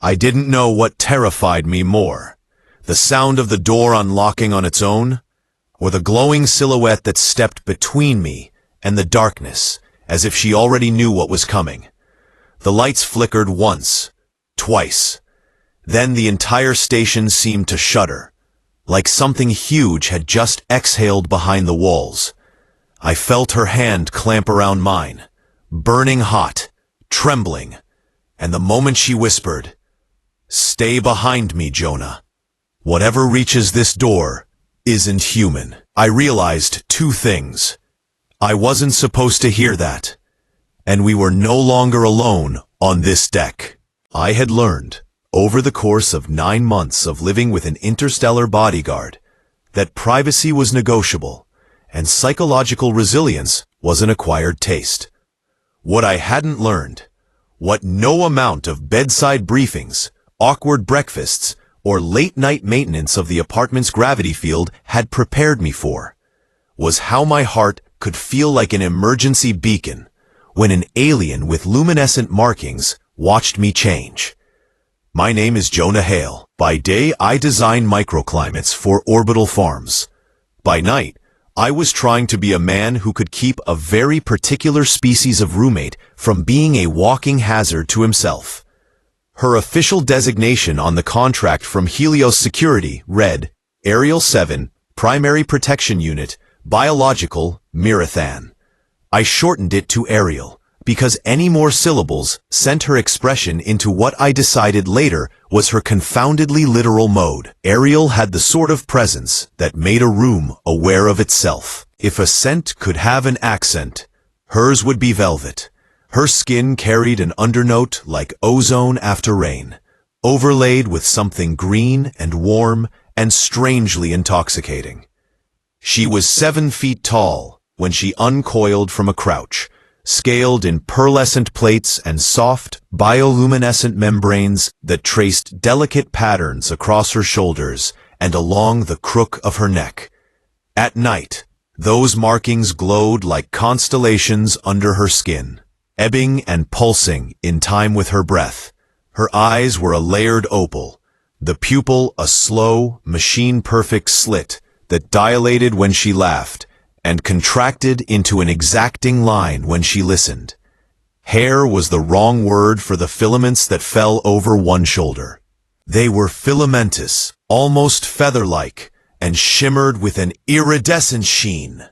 I didn't know what terrified me more, the sound of the door unlocking on its own, or the glowing silhouette that stepped between me and the darkness, as if she already knew what was coming. The lights flickered once, twice. Then the entire station seemed to shudder, like something huge had just exhaled behind the walls. I felt her hand clamp around mine, burning hot, trembling, and the moment she whispered, "Stay behind me, Jonah. Whatever reaches this door isn't human," I realized two things. I wasn't supposed to hear that, and we were no longer alone on this deck. I had learned, over the course of 9 months of living with an interstellar bodyguard, that privacy was negotiable, and psychological resilience was an acquired taste. What I hadn't learned, what no amount of bedside briefings, awkward breakfasts, or late-night maintenance of the apartment's gravity field had prepared me for, was how my heart could feel like an emergency beacon when an alien with luminescent markings watched me change. My name is Jonah Hale. By day, I design microclimates for orbital farms. By night, I was trying to be a man who could keep a very particular species of roommate from being a walking hazard to himself. Her official designation on the contract from Helios Security read, Ariel 7, Primary Protection Unit, Biological, Mirathan. I shortened it to Ariel, because any more syllables sent her expression into what I decided later was her confoundedly literal mode. Ariel had the sort of presence that made a room aware of itself. If a scent could have an accent, hers would be velvet. Her skin carried an undernote like ozone after rain, overlaid with something green and warm and strangely intoxicating. She was 7 feet tall when she uncoiled from a crouch, scaled in pearlescent plates and soft, bioluminescent membranes that traced delicate patterns across her shoulders and along the crook of her neck. At night, those markings glowed like constellations under her skin, ebbing and pulsing in time with her breath. Her eyes were a layered opal, the pupil a slow, machine-perfect slit that dilated when she laughed and contracted into an exacting line when she listened. Hair was the wrong word for the filaments that fell over one shoulder. They were filamentous, almost feather-like, and shimmered with an iridescent sheen.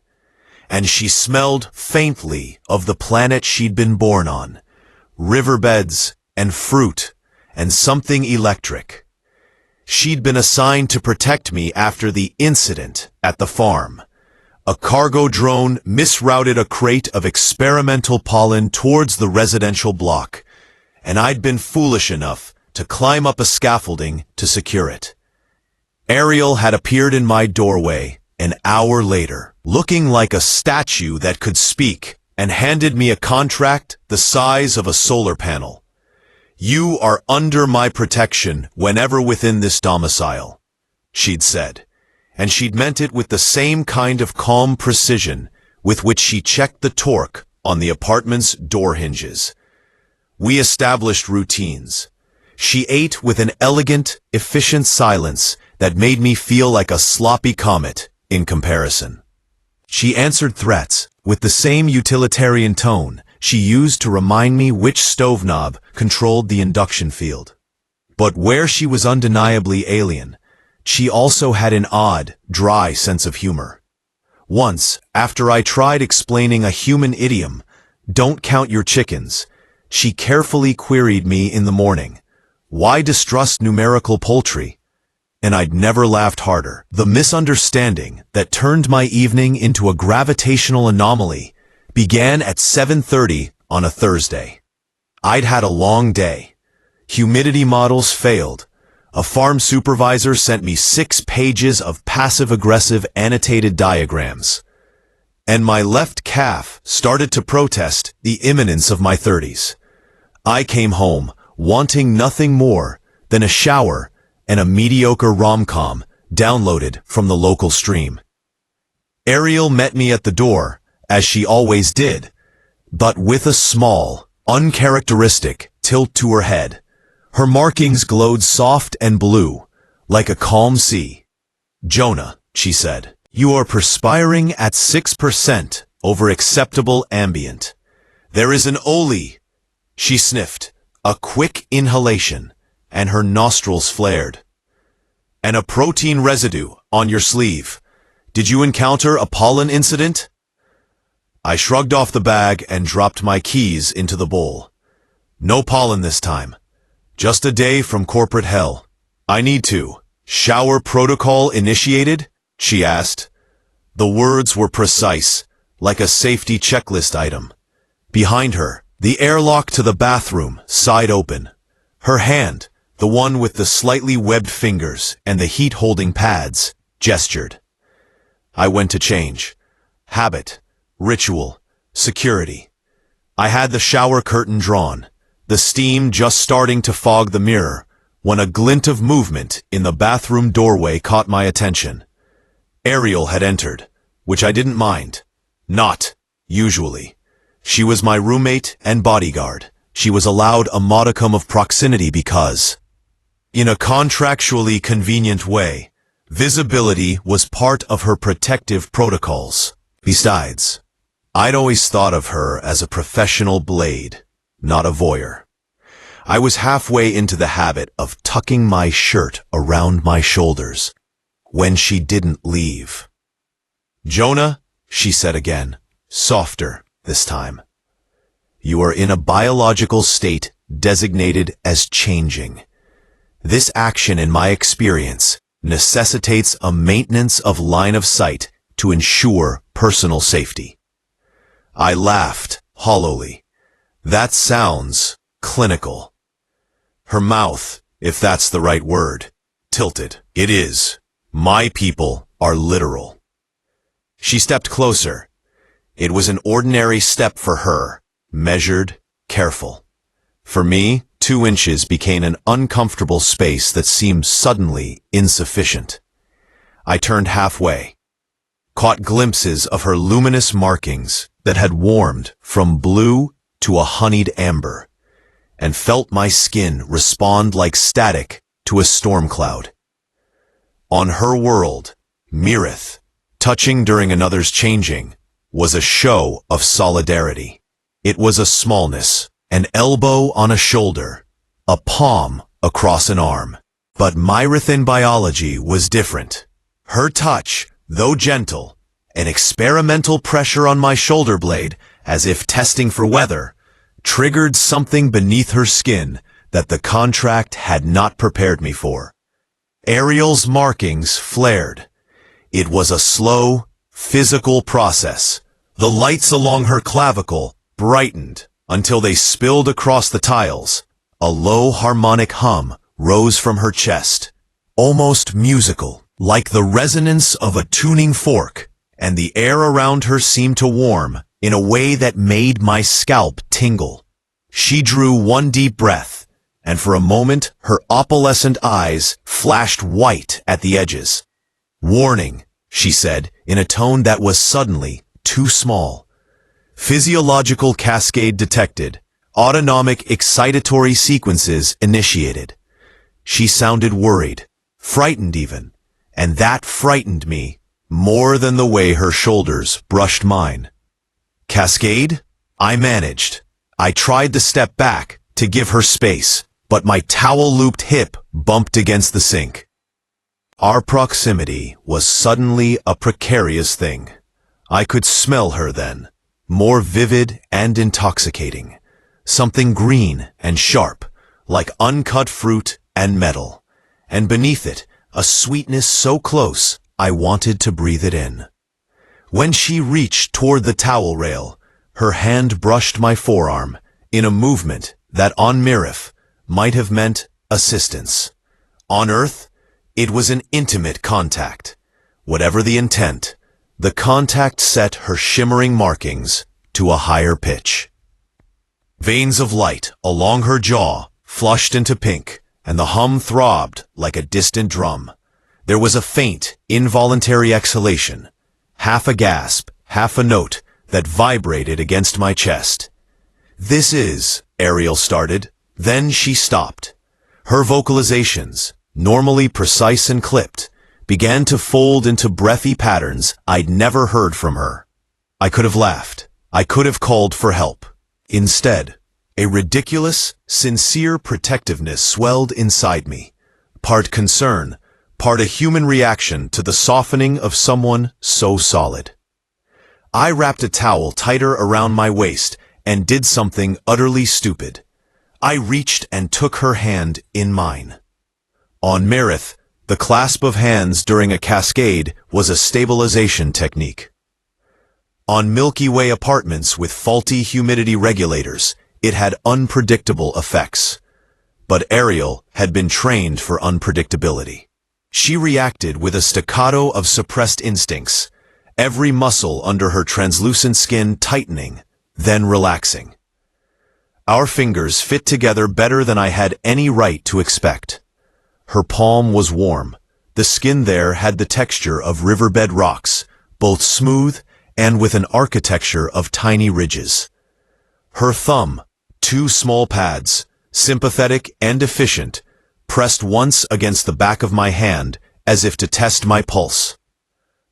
And she smelled faintly of the planet she'd been born on, riverbeds and fruit and something electric. She'd been assigned to protect me after the incident at the farm. A cargo drone misrouted a crate of experimental pollen towards the residential block, and I'd been foolish enough to climb up a scaffolding to secure it. Ariel had appeared in my doorway an hour later, looking like a statue that could speak, and handed me a contract the size of a solar panel. "You are under my protection whenever within this domicile," she'd said, and she'd meant it with the same kind of calm precision with which she checked the torque on the apartment's door hinges. We established routines. She ate with an elegant, efficient silence that made me feel like a sloppy comet in comparison. She answered threats with the same utilitarian tone she used to remind me which stove knob controlled the induction field. But where she was undeniably alien, she also had an odd, dry sense of humor. Once, after I tried explaining a human idiom, "Don't count your chickens," she carefully queried me in the morning, "Why distrust numerical poultry?" And I'd never laughed harder. The misunderstanding that turned my evening into a gravitational anomaly began at 7:30 on a Thursday. I'd had a long day. Humidity models failed. A farm supervisor sent me 6 pages of passive-aggressive annotated diagrams. And my left calf started to protest the imminence of my 30s. I came home wanting nothing more than a shower and a mediocre rom-com downloaded from the local stream. Ariel met me at the door, as she always did, but with a small, uncharacteristic tilt to her head, Her markings glowed soft and blue, like a calm sea. "Jonah," she said, "you are perspiring at 6% over acceptable ambient. There is an Oli." She sniffed, a quick inhalation, and her nostrils flared. "And a protein residue on your sleeve. Did you encounter a pollen incident?" I shrugged off the bag and dropped my keys into the bowl. "No pollen this time. Just a day from corporate hell." "I need to. Shower protocol initiated?" she asked. The words were precise, like a safety checklist item. Behind her, the airlock to the bathroom sighed open. Her hand, the one with the slightly webbed fingers and the heat-holding pads, gestured. I went to change. Habit, ritual, security. I had the shower curtain drawn, the steam just starting to fog the mirror, when a glint of movement in the bathroom doorway caught my attention. Ariel had entered, which I didn't mind. Not, usually. She was my roommate and bodyguard. She was allowed a modicum of proximity because, in a contractually convenient way, visibility was part of her protective protocols. Besides, I'd always thought of her as a professional blade, not a voyeur. I was halfway into the habit of tucking my shirt around my shoulders when she didn't leave. "Jonah," she said again, softer this time. "You are in a biological state designated as changing. This action, in my experience, necessitates a maintenance of line of sight to ensure personal safety." I laughed hollowly. "That sounds clinical." Her mouth, if that's the right word, tilted. "It is. My people are literal." She stepped closer. It was an ordinary step for her, measured, careful. For me, 2 inches became an uncomfortable space that seemed suddenly insufficient. I turned halfway, caught glimpses of her luminous markings that had warmed from blue to a honeyed amber, and felt my skin respond like static to a storm cloud. On her world, Mirith, touching during another's changing, was a show of solidarity. It was a smallness, an elbow on a shoulder, a palm across an arm. But Myrithan biology was different. Her touch, though gentle, an experimental pressure on my shoulder blade, as if testing for weather, triggered something beneath her skin that the contract had not prepared me for. Ariel's markings flared. It was a slow, physical process. The lights along her clavicle brightened until they spilled across the tiles. A low harmonic hum rose from her chest, almost musical, like the resonance of a tuning fork, and the air around her seemed to warm in a way that made my scalp tingle. She drew one deep breath, and for a moment her opalescent eyes flashed white at the edges. "Warning," she said in a tone that was suddenly too small. "Physiological cascade detected. Autonomic excitatory sequences initiated." She sounded worried, frightened even, and that frightened me more than the way her shoulders brushed mine. "Cascade?" I managed. I tried to step back to give her space, but my towel-looped hip bumped against the sink. Our proximity was suddenly a precarious thing. I could smell her then, more vivid and intoxicating. Something green and sharp, like uncut fruit and metal. And beneath it, a sweetness so close, I wanted to breathe it in. When she reached toward the towel rail, her hand brushed my forearm in a movement that on Mirith might have meant assistance. On Earth, it was an intimate contact. Whatever the intent, the contact set her shimmering markings to a higher pitch. Veins of light along her jaw flushed into pink, and the hum throbbed like a distant drum. There was a faint, involuntary exhalation, half a gasp, half a note that vibrated against my chest. "This is," Ariel started. Then she stopped. Her vocalizations, normally precise and clipped, began to fold into breathy patterns I'd never heard from her. I could have laughed. I could have called for help. Instead, a ridiculous, sincere protectiveness swelled inside me, part concern, part a human reaction to the softening of someone so solid. I wrapped a towel tighter around my waist and did something utterly stupid. I reached and took her hand in mine. On Meredith, the clasp of hands during a cascade was a stabilization technique. On Milky Way apartments with faulty humidity regulators, it had unpredictable effects. But Ariel had been trained for unpredictability. She reacted with a staccato of suppressed instincts, every muscle under her translucent skin tightening, then relaxing. Our fingers fit together better than I had any right to expect. Her palm was warm. The skin there had the texture of riverbed rocks, both smooth and with an architecture of tiny ridges. Her thumb, two small pads, sympathetic and efficient, pressed once against the back of my hand as if to test my pulse.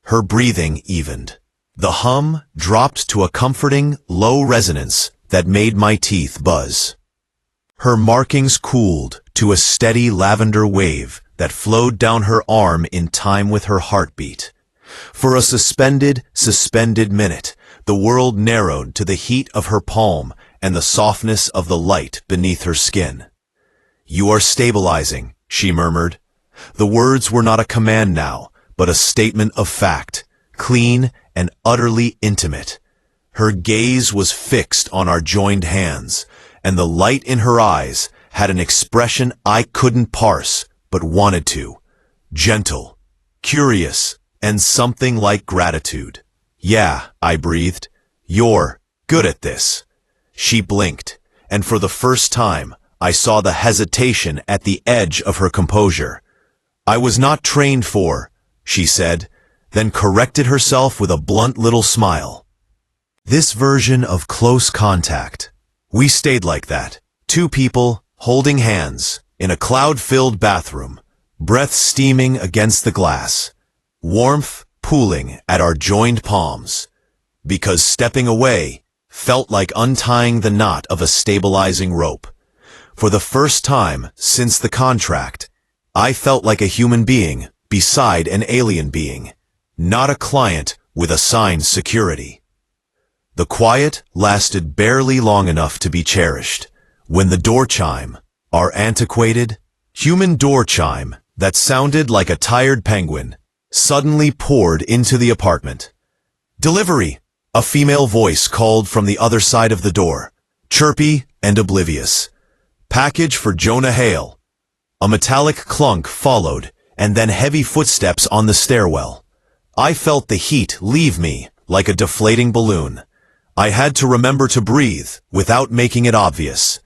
Her breathing evened. The hum dropped to a comforting, low resonance that made my teeth buzz. Her markings cooled to a steady lavender wave that flowed down her arm in time with her heartbeat. For a suspended minute, the world narrowed to the heat of her palm and the softness of the light beneath her skin. "You are stabilizing," she murmured. The words were not a command now, but a statement of fact, clean and utterly intimate. Her gaze was fixed on our joined hands, and the light in her eyes had an expression I couldn't parse, but wanted to. Gentle, curious, and something like gratitude. "Yeah," I breathed. "You're good at this." She blinked, and for the first time, I saw the hesitation at the edge of her composure. "I was not trained for," she said, then corrected herself with a blunt little smile. This version of close contact. We stayed like that, two people, holding hands, in a cloud-filled bathroom, breath steaming against the glass, warmth pooling at our joined palms, because stepping away felt like untying the knot of a stabilizing rope. For the first time since the contract, I felt like a human being beside an alien being, not a client with assigned security. The quiet lasted barely long enough to be cherished, when the door chime, our antiquated, human door chime that sounded like a tired penguin, suddenly poured into the apartment. "Delivery!" A female voice called from the other side of the door, chirpy and oblivious. "Package for Jonah Hale." A metallic clunk followed, and then heavy footsteps on the stairwell. I felt the heat leave me like a deflating balloon. I had to remember to breathe without making it obvious.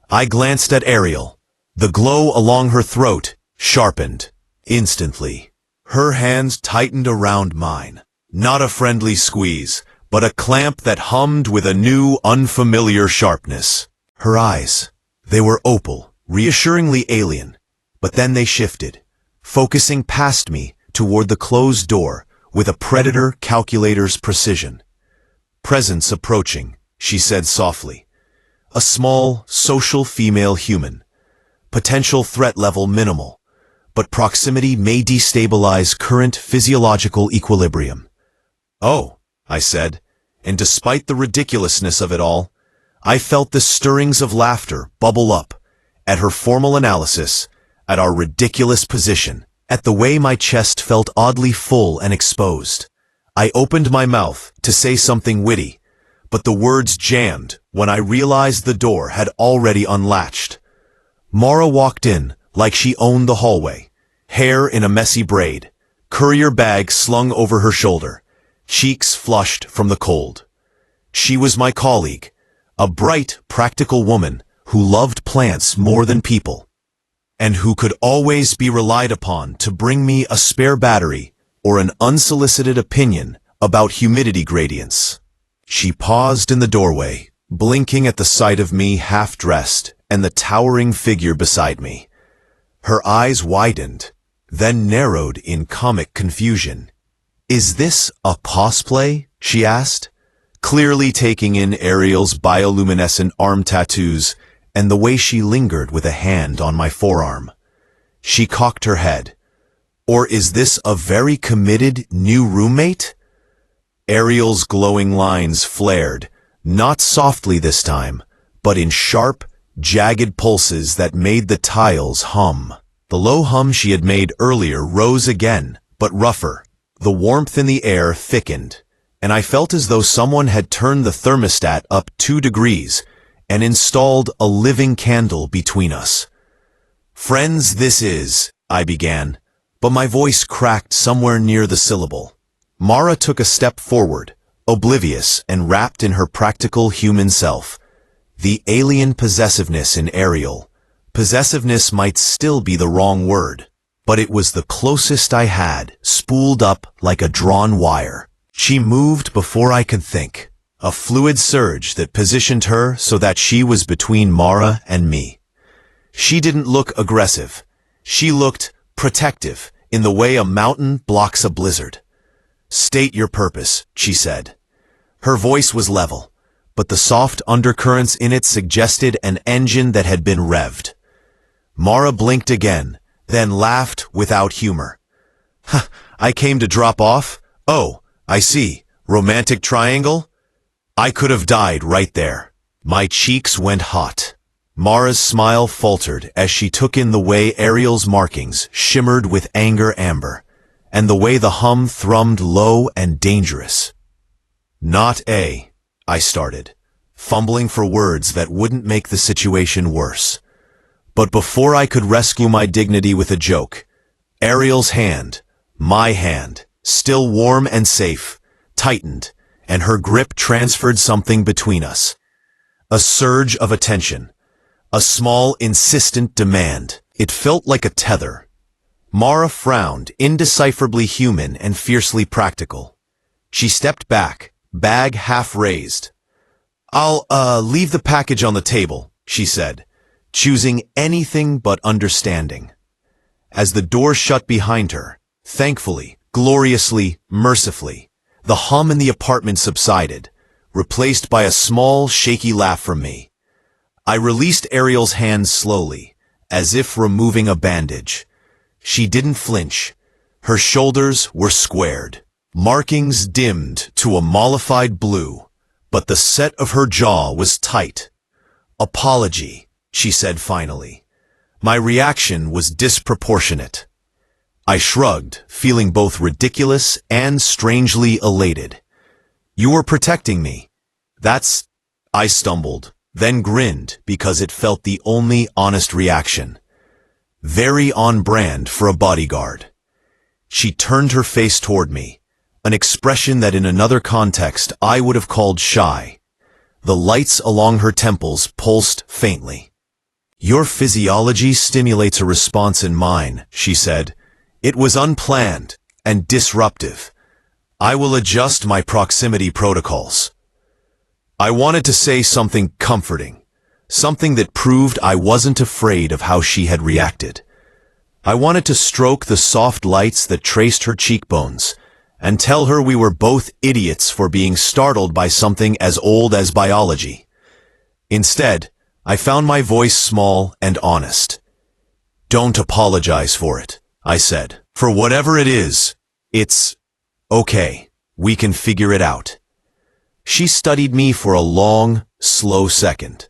I glanced at Ariel. The glow along her throat sharpened instantly. Her hands tightened around mine. Not a friendly squeeze, but a clamp that hummed with a new, unfamiliar sharpness. Her eyes, they were opal, reassuringly alien, but then they shifted, focusing past me toward the closed door with a predator calculator's precision. "Presence approaching," she said softly. "A small, social female human. Potential threat level minimal, but proximity may destabilize current physiological equilibrium." "Oh," I said, and despite the ridiculousness of it all, I felt the stirrings of laughter bubble up at her formal analysis, at our ridiculous position, at the way my chest felt oddly full and exposed. I opened my mouth to say something witty, but the words jammed when I realized the door had already unlatched. Mara walked in like she owned the hallway, hair in a messy braid, courier bag slung over her shoulder, cheeks flushed from the cold. She was my colleague, a bright, practical woman who loved plants more than people, and who could always be relied upon to bring me a spare battery or an unsolicited opinion about humidity gradients. She paused in the doorway, blinking at the sight of me half-dressed and the towering figure beside me. Her eyes widened, then narrowed in comic confusion. "Is this a cosplay?" she asked, clearly taking in Ariel's bioluminescent arm tattoos and the way she lingered with a hand on my forearm. She cocked her head. "Or is this a very committed new roommate?" Ariel's glowing lines flared, not softly this time, but in sharp, jagged pulses that made the tiles hum. The low hum she had made earlier rose again, but rougher. The warmth in the air thickened, and I felt as though someone had turned the thermostat up 2 degrees and installed a living candle between us. "Friends, this is," I began, but my voice cracked somewhere near the syllable. Mara took a step forward, oblivious and wrapped in her practical human self. The alien possessiveness in Ariel. Possessiveness might still be the wrong word, but it was the closest I had, spooled up like a drawn wire. She moved before I could think, a fluid surge that positioned her so that she was between Mara and me. She didn't look aggressive. She looked protective, in the way a mountain blocks a blizzard. "State your purpose," she said. Her voice was level, but the soft undercurrents in it suggested an engine that had been revved. Mara blinked again, then laughed without humor. "I came to drop off? Oh, I see. Romantic triangle?" I could have died right there. My cheeks went hot. Mara's smile faltered as she took in the way Ariel's markings shimmered with anger amber, and the way the hum thrummed low and dangerous. I started, fumbling for words that wouldn't make the situation worse. But before I could rescue my dignity with a joke, Ariel's hand, my hand, still warm and safe, tightened, and her grip transferred something between us. A surge of attention. A small, insistent demand. It felt like a tether. Mara frowned, indecipherably human and fiercely practical. She stepped back, bag half raised. "I'll, leave the package on the table," she said, choosing anything but understanding. As the door shut behind her, thankfully, gloriously, mercifully, the hum in the apartment subsided, replaced by a small, shaky laugh from me. I released Ariel's hand slowly, as if removing a bandage. She didn't flinch. Her shoulders were squared. Markings dimmed to a mollified blue, but the set of her jaw was tight. "Apology," she said finally. My reaction was disproportionate. I shrugged, feeling both ridiculous and strangely elated. "You were protecting me. That's..." I stumbled, then grinned because it felt the only honest reaction. Very on brand for a bodyguard. She turned her face toward me, an expression that in another context I would have called shy. The lights along her temples pulsed faintly. "Your physiology stimulates a response in mine," she said. "It was unplanned and disruptive. I will adjust my proximity protocols." I wanted to say something comforting, something that proved I wasn't afraid of how she had reacted. I wanted to stroke the soft lights that traced her cheekbones and tell her we were both idiots for being startled by something as old as biology. Instead, I found my voice small and honest. "Don't apologize for it," I said. "For whatever it is, it's okay. We can figure it out." She studied me for a long, slow second.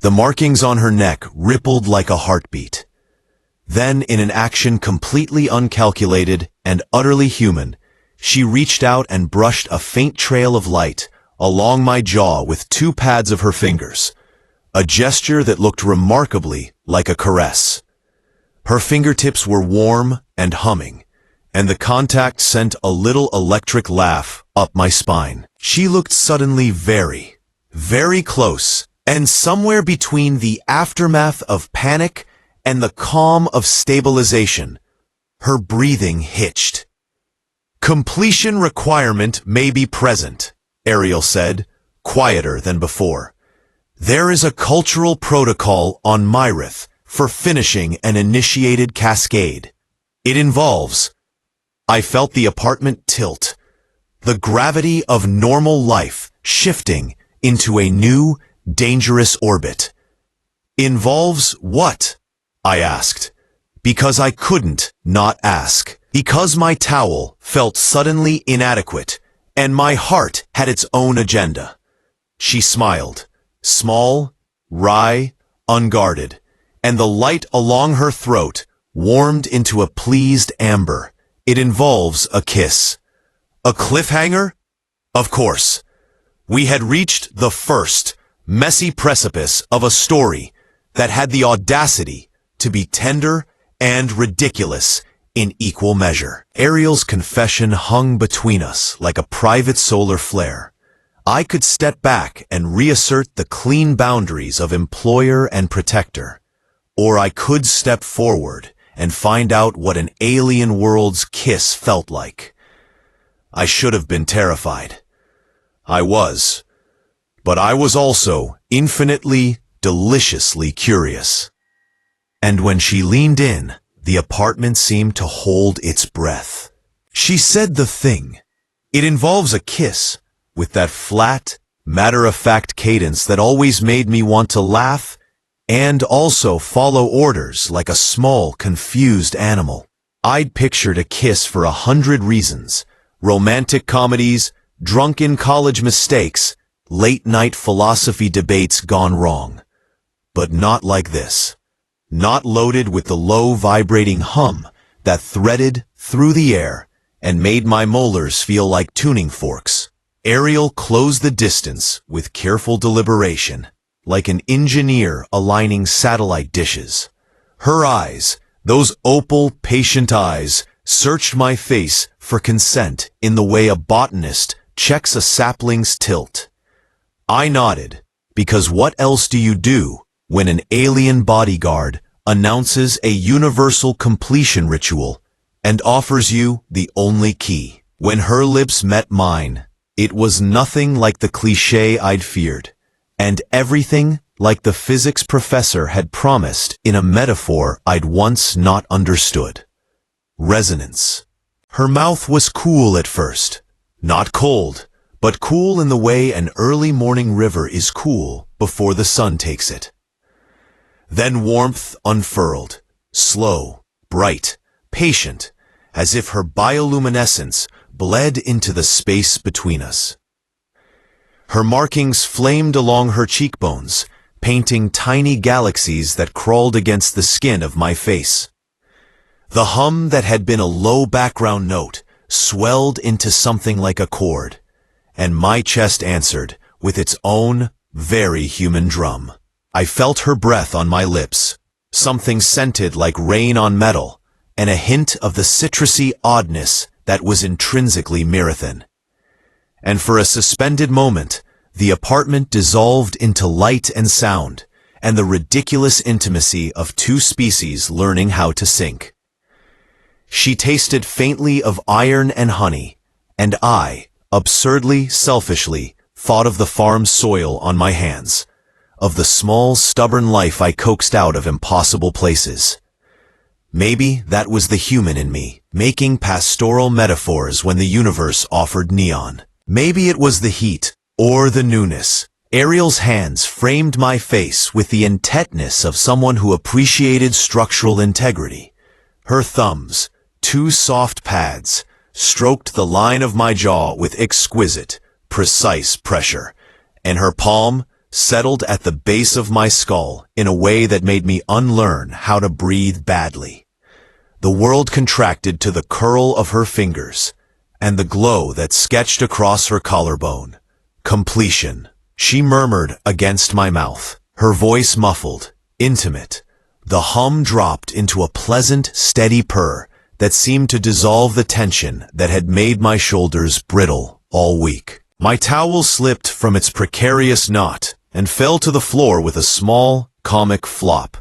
The markings on her neck rippled like a heartbeat. Then, in an action completely uncalculated and utterly human, she reached out and brushed a faint trail of light along my jaw with 2 pads of her fingers, a gesture that looked remarkably like a caress. Her fingertips were warm and humming, and the contact sent a little electric laugh up my spine. She looked suddenly very, very close, and somewhere between the aftermath of panic and the calm of stabilization, her breathing hitched. "Completion requirement may be present," Ariel said, quieter than before. "There is a cultural protocol on Myrith for finishing an initiated cascade. It involves. I felt the apartment tilt, the gravity of normal life shifting into a new, dangerous orbit. Involves what? I asked, because I couldn't not ask. Because my towel felt suddenly inadequate, and my heart had its own agenda. She smiled, small, wry, unguarded, and the light along her throat warmed into a pleased amber. It involves a kiss. A cliffhanger? Of course. We had reached the first, messy precipice of a story that had the audacity to be tender and ridiculous in equal measure. Ariel's confession hung between us like a private solar flare. I could step back and reassert the clean boundaries of employer and protector, or I could step forward and find out what an alien world's kiss felt like. I should have been terrified. I was. But I was also infinitely, deliciously curious. And when she leaned in, the apartment seemed to hold its breath. She said the thing. It involves a kiss, with that flat, matter-of-fact cadence that always made me want to laugh and also follow orders like a small, confused animal. I'd pictured a kiss for 100 reasons: romantic comedies, drunken college mistakes, late-night philosophy debates gone wrong. But not like this. Not loaded with the low, vibrating hum that threaded through the air and made my molars feel like tuning forks. Ariel closed the distance with careful deliberation, like an engineer aligning satellite dishes. Her eyes, those opal, patient eyes, searched my face for consent in the way a botanist checks a sapling's tilt. I nodded, because what else do you do when an alien bodyguard announces a universal completion ritual and offers you the only key? When her lips met mine, it was nothing like the cliché I'd feared, and everything like the physics professor had promised in a metaphor I'd once not understood. Resonance. Her mouth was cool at first, not cold, but cool in the way an early morning river is cool before the sun takes it. Then warmth unfurled, slow, bright, patient, as if her bioluminescence bled into the space between us. Her markings flamed along her cheekbones, painting tiny galaxies that crawled against the skin of my face. The hum that had been a low background note swelled into something like a chord, and my chest answered with its own very human drum. I felt her breath on my lips, something scented like rain on metal, and a hint of the citrusy oddness that was intrinsically Marathon. And for a suspended moment, the apartment dissolved into light and sound, and the ridiculous intimacy of two species learning how to sync. She tasted faintly of iron and honey, and I, absurdly, selfishly, thought of the farm soil on my hands, of the small, stubborn life I coaxed out of impossible places. Maybe that was the human in me, making pastoral metaphors when the universe offered neon. Maybe it was the heat, or the newness. Ariel's hands framed my face with the intentness of someone who appreciated structural integrity. Her thumbs, two soft pads, stroked the line of my jaw with exquisite, precise pressure, and her palm settled at the base of my skull in a way that made me unlearn how to breathe badly. The world contracted to the curl of her fingers, and the glow that sketched across her collarbone. Completion. She murmured against my mouth, her voice muffled, intimate. The hum dropped into a pleasant, steady purr that seemed to dissolve the tension that had made my shoulders brittle all week. My towel slipped from its precarious knot and fell to the floor with a small, comic flop.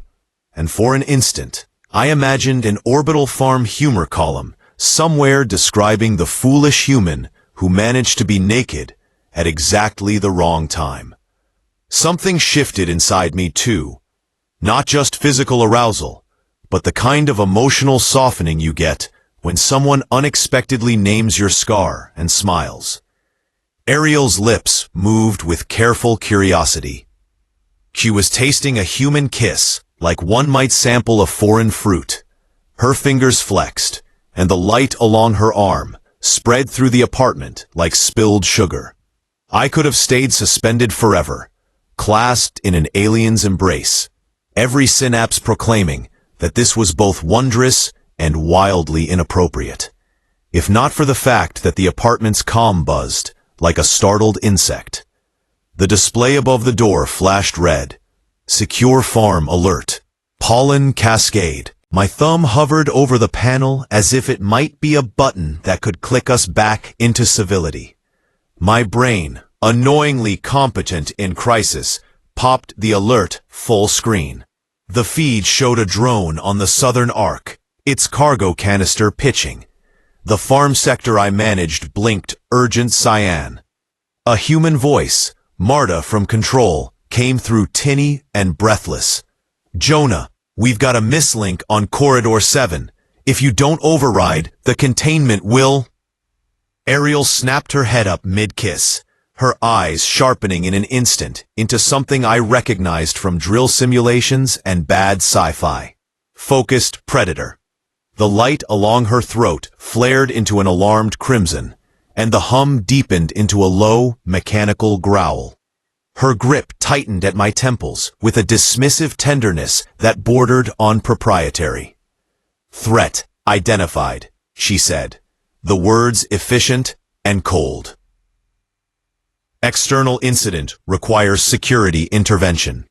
And for an instant, I imagined an orbital farm humor column somewhere describing the foolish human who managed to be naked at exactly the wrong time. Something shifted inside me too. Not just physical arousal, but the kind of emotional softening you get when someone unexpectedly names your scar and smiles. Ariel's lips moved with careful curiosity. She was tasting a human kiss, like one might sample a foreign fruit. Her fingers flexed, and the light along her arm spread through the apartment like spilled sugar. I could have stayed suspended forever, clasped in an alien's embrace, every synapse proclaiming that this was both wondrous and wildly inappropriate. If not for the fact that the apartment's comm buzzed like a startled insect. The display above the door flashed red. Secure farm alert. Pollen cascade. My thumb hovered over the panel as if it might be a button that could click us back into civility. My brain, annoyingly competent in crisis, popped the alert full screen. The feed showed a drone on the southern arc, its cargo canister pitching. The farm sector I managed blinked urgent cyan. A human voice, Marta from Control, came through tinny and breathless. Jonah, we've got a mislink on Corridor 7. If you don't override, the containment will... Ariel snapped her head up mid-kiss, her eyes sharpening in an instant into something I recognized from drill simulations and bad sci-fi. Focused predator. The light along her throat flared into an alarmed crimson, and the hum deepened into a low, mechanical growl. Her grip tightened at my temples with a dismissive tenderness that bordered on proprietary. Threat identified, she said, the words efficient and cold. External incident requires security intervention.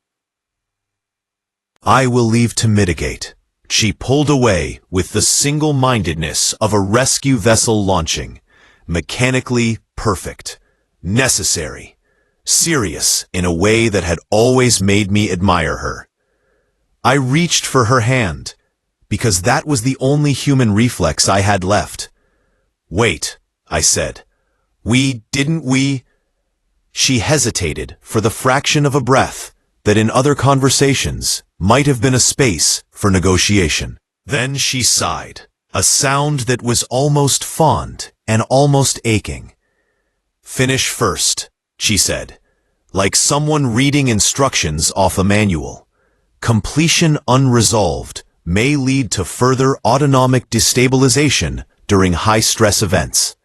I will leave to mitigate. She pulled away with the single-mindedness of a rescue vessel launching, mechanically perfect, necessary, serious in a way that had always made me admire her. I reached for her hand, because that was the only human reflex I had left. Wait, I said. Didn't we? She hesitated for the fraction of a breath that in other conversations might have been a space for negotiation. Then she sighed, a sound that was almost fond and almost aching. Finish first, she said, like someone reading instructions off a manual. Completion unresolved may lead to further autonomic destabilization during high-stress events.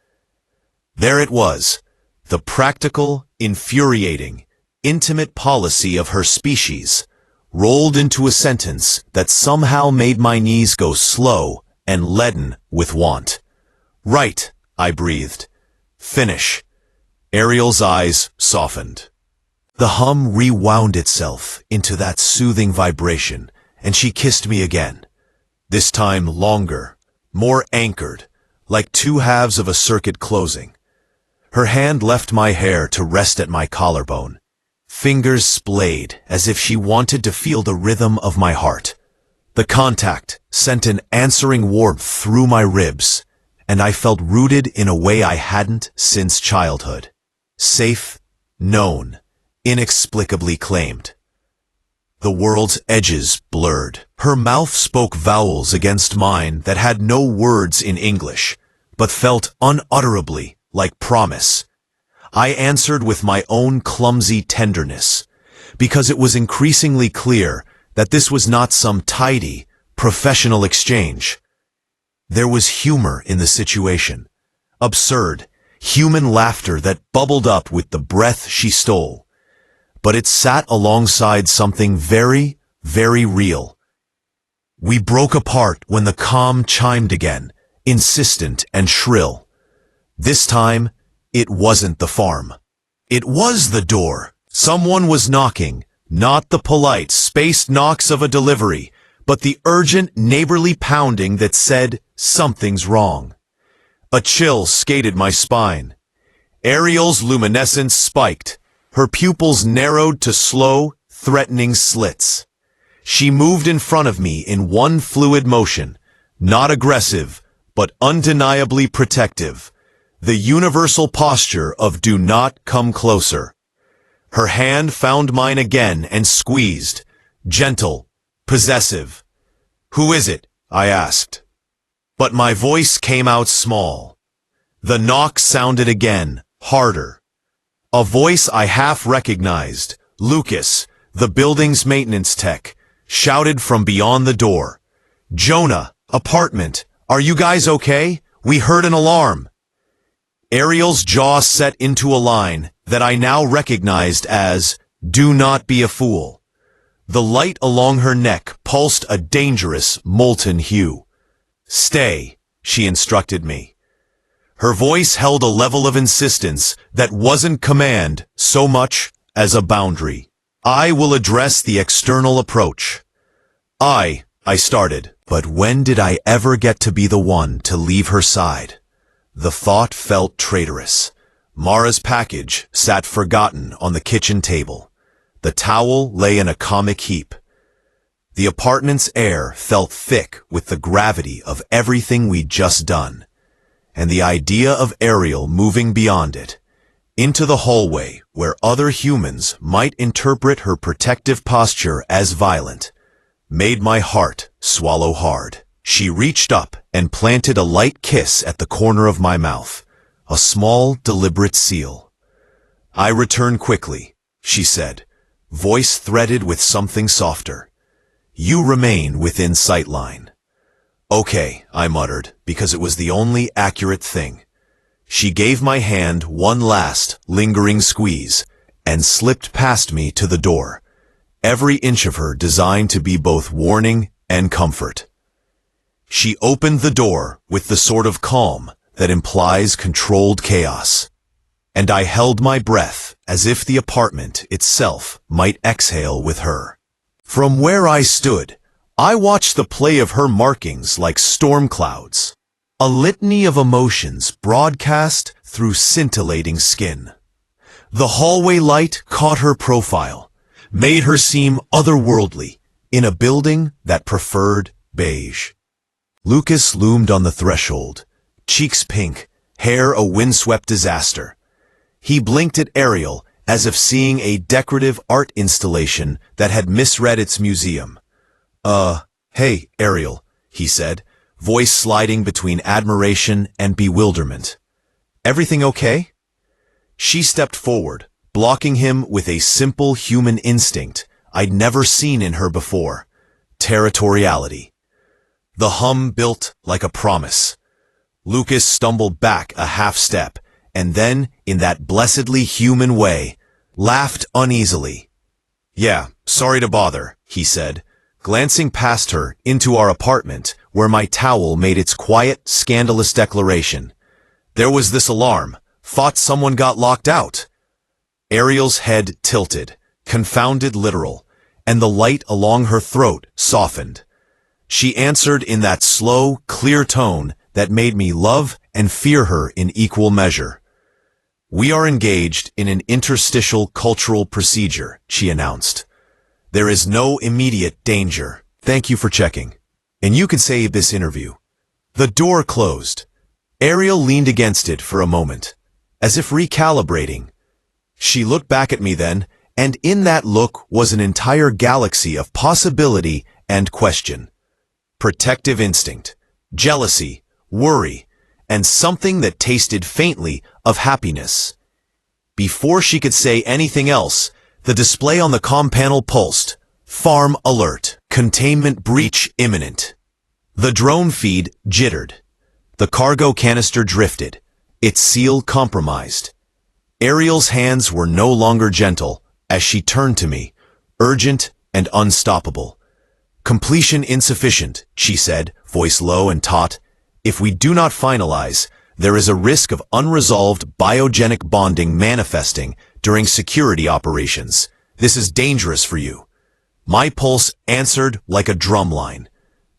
There it was, the practical, infuriating, intimate policy of her species, rolled into a sentence that somehow made my knees go slow and leaden with want. Right, I breathed. Finish. Ariel's eyes softened. The hum rewound itself into that soothing vibration, and she kissed me again. This time longer, more anchored, like two halves of a circuit closing. Her hand left my hair to rest at my collarbone. Fingers splayed as if she wanted to feel the rhythm of my heart. The contact sent an answering warmth through my ribs, and I felt rooted in a way I hadn't since childhood. Safe, known, inexplicably claimed. The world's edges blurred. Her mouth spoke vowels against mine that had no words in English, but felt unutterably like promise. I answered with my own clumsy tenderness, because it was increasingly clear that this was not some tidy, professional exchange. There was humor in the situation. Absurd, human laughter that bubbled up with the breath she stole. But it sat alongside something very, very real. We broke apart when the comm chimed again, insistent and shrill. This time, it wasn't the farm. It was the door. Someone was knocking, not the polite, spaced knocks of a delivery, but the urgent, neighborly pounding that said, something's wrong. A chill skated my spine. Ariel's luminescence spiked. Her pupils narrowed to slow, threatening slits. She moved in front of me in one fluid motion, not aggressive, but undeniably protective. The universal posture of do not come closer. Her hand found mine again and squeezed, gentle, possessive. "Who is it?" I asked. But my voice came out small. The knock sounded again, harder. A voice I half recognized, Lucas, the building's maintenance tech, shouted from beyond the door. "Jonah, apartment, are you guys okay? We heard an alarm." Ariel's jaw set into a line that I now recognized as, "Do not be a fool." The light along her neck pulsed a dangerous, molten hue. "Stay," she instructed me. Her voice held a level of insistence that wasn't command so much as a boundary. "I will address the external approach." I started, but when did I ever get to be the one to leave her side? The thought felt traitorous. Mara's package sat forgotten on the kitchen table. The towel lay in a comic heap. The apartment's air felt thick with the gravity of everything we'd just done, and the idea of Ariel moving beyond it, into the hallway where other humans might interpret her protective posture as violent, made my heart swallow hard. She reached up and planted a light kiss at the corner of my mouth, a small, deliberate seal. "I return quickly," she said, voice threaded with something softer. "You remain within sightline." "Okay," I muttered, because it was the only accurate thing. She gave my hand one last, lingering squeeze, and slipped past me to the door, every inch of her designed to be both warning and comfort. She opened the door with the sort of calm that implies controlled chaos, and I held my breath as if the apartment itself might exhale with her. From where I stood, I watched the play of her markings like storm clouds, a litany of emotions broadcast through scintillating skin. The hallway light caught her profile, made her seem otherworldly in a building that preferred beige. Lucas loomed on the threshold, cheeks pink, hair a windswept disaster. He blinked at Ariel as if seeing a decorative art installation that had misread its museum. Hey, Ariel," he said, voice sliding between admiration and bewilderment. "Everything okay?" She stepped forward, blocking him with a simple human instinct I'd never seen in her before: territoriality. The hum built like a promise. Lucas stumbled back a half step, and then, in that blessedly human way, laughed uneasily. "Yeah, sorry to bother," he said, glancing past her into our apartment where my towel made its quiet, scandalous declaration. "There was this alarm. Thought someone got locked out." Ariel's head tilted, confounded literal, and the light along her throat softened. She answered in that slow, clear tone that made me love and fear her in equal measure. "We are engaged in an interstitial cultural procedure," she announced. "There is no immediate danger. Thank you for checking. And you can save this interview." The door closed. Ariel leaned against it for a moment, as if recalibrating. She looked back at me then, and in that look was an entire galaxy of possibility and question. Protective instinct, jealousy, worry, and something that tasted faintly of happiness. Before she could say anything else, the display on the comm panel pulsed. "Farm alert. Containment breach imminent." The drone feed jittered. The cargo canister drifted, its seal compromised. Ariel's hands were no longer gentle as she turned to me, urgent and unstoppable. "Completion insufficient," she said, voice low and taut. "If we do not finalize, there is a risk of unresolved biogenic bonding manifesting during security operations. This is dangerous for you." My pulse answered like a drumline.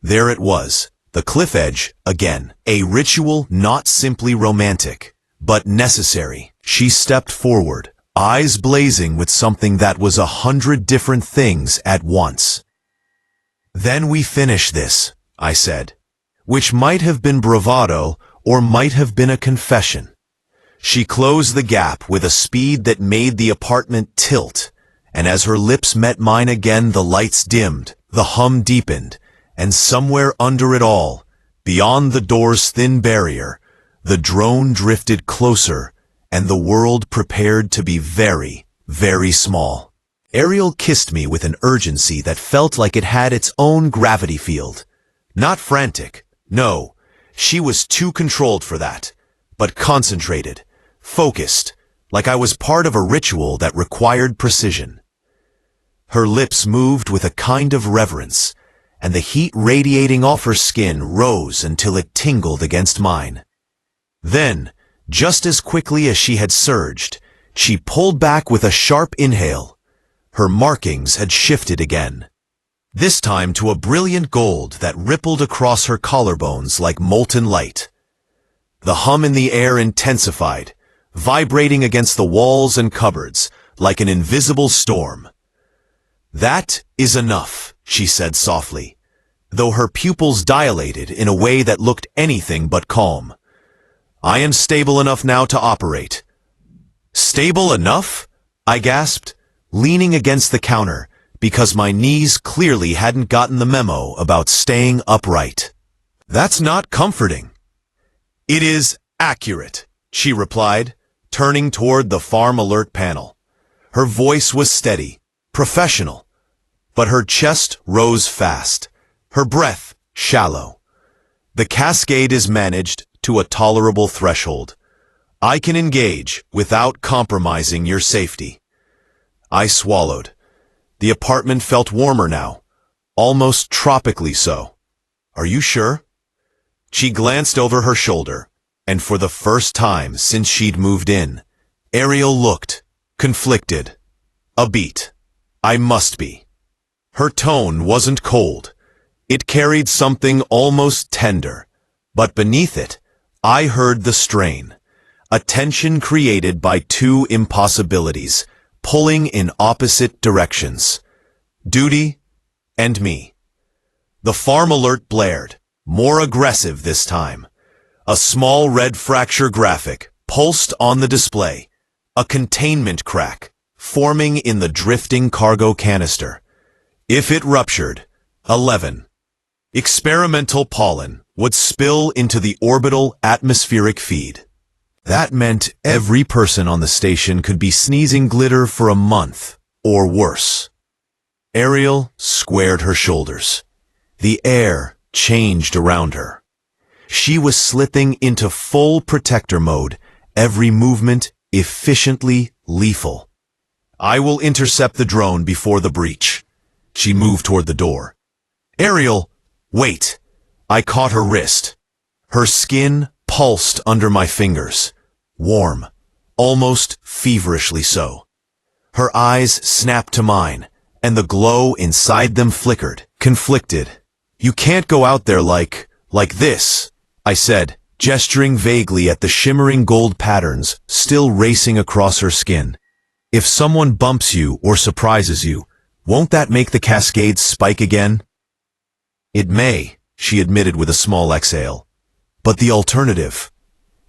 There it was, the cliff edge again, a ritual not simply romantic, but necessary. She stepped forward, eyes blazing with something that was 100 different things at once. "Then we finish this," I said, which might have been bravado or might have been a confession. She closed the gap with a speed that made the apartment tilt, and as her lips met mine again, the lights dimmed, The hum deepened, and somewhere under it all, beyond the door's thin barrier, the drone drifted closer, and the world prepared to be very, very small. Ariel kissed me with an urgency that felt like it had its own gravity field. Not frantic, no, she was too controlled for that, but concentrated, focused, like I was part of a ritual that required precision. Her lips moved with a kind of reverence, and the heat radiating off her skin rose until it tingled against mine. Then, just as quickly as she had surged, she pulled back with a sharp inhale. Her markings had shifted again, this time to a brilliant gold that rippled across her collarbones like molten light. The hum in the air intensified, vibrating against the walls and cupboards like an invisible storm. "That is enough," she said softly, though her pupils dilated in a way that looked anything but calm. "I am stable enough now to operate." "Stable enough?" I gasped, leaning against the counter, because my knees clearly hadn't gotten the memo about staying upright. "That's not comforting." "It is accurate," she replied, turning toward the farm alert panel. Her voice was steady, professional, but her chest rose fast, her breath shallow. "The cascade is managed to a tolerable threshold. I can engage without compromising your safety." I swallowed. The apartment felt warmer now, almost tropically so. "Are you sure?" She glanced over her shoulder, and for the first time since she'd moved in, Ariel looked conflicted. A beat. "I must be." Her tone wasn't cold. It carried something almost tender, but beneath it, I heard the strain, a tension created by two impossibilities, pulling in opposite directions. Duty and me. The farm alert blared, more aggressive this time. A small red fracture graphic pulsed on the display, a containment crack forming in the drifting cargo canister. If it ruptured, 11. Experimental pollen would spill into the orbital atmospheric feed. That meant every person on the station could be sneezing glitter for a month, or worse. Ariel squared her shoulders. The air changed around her. She was slipping into full protector mode, every movement efficiently lethal. "I will intercept the drone before the breach." She moved toward the door. "Ariel, wait." I caught her wrist. Her skin pulsed under my fingers. Warm, almost feverishly so. Her eyes snapped to mine, and the glow inside them flickered, conflicted. "You can't go out there like this," I said, gesturing vaguely at the shimmering gold patterns still racing across her skin. "If someone bumps you or surprises you, won't that make the cascades spike again?" "It may," she admitted with a small exhale. "But the alternative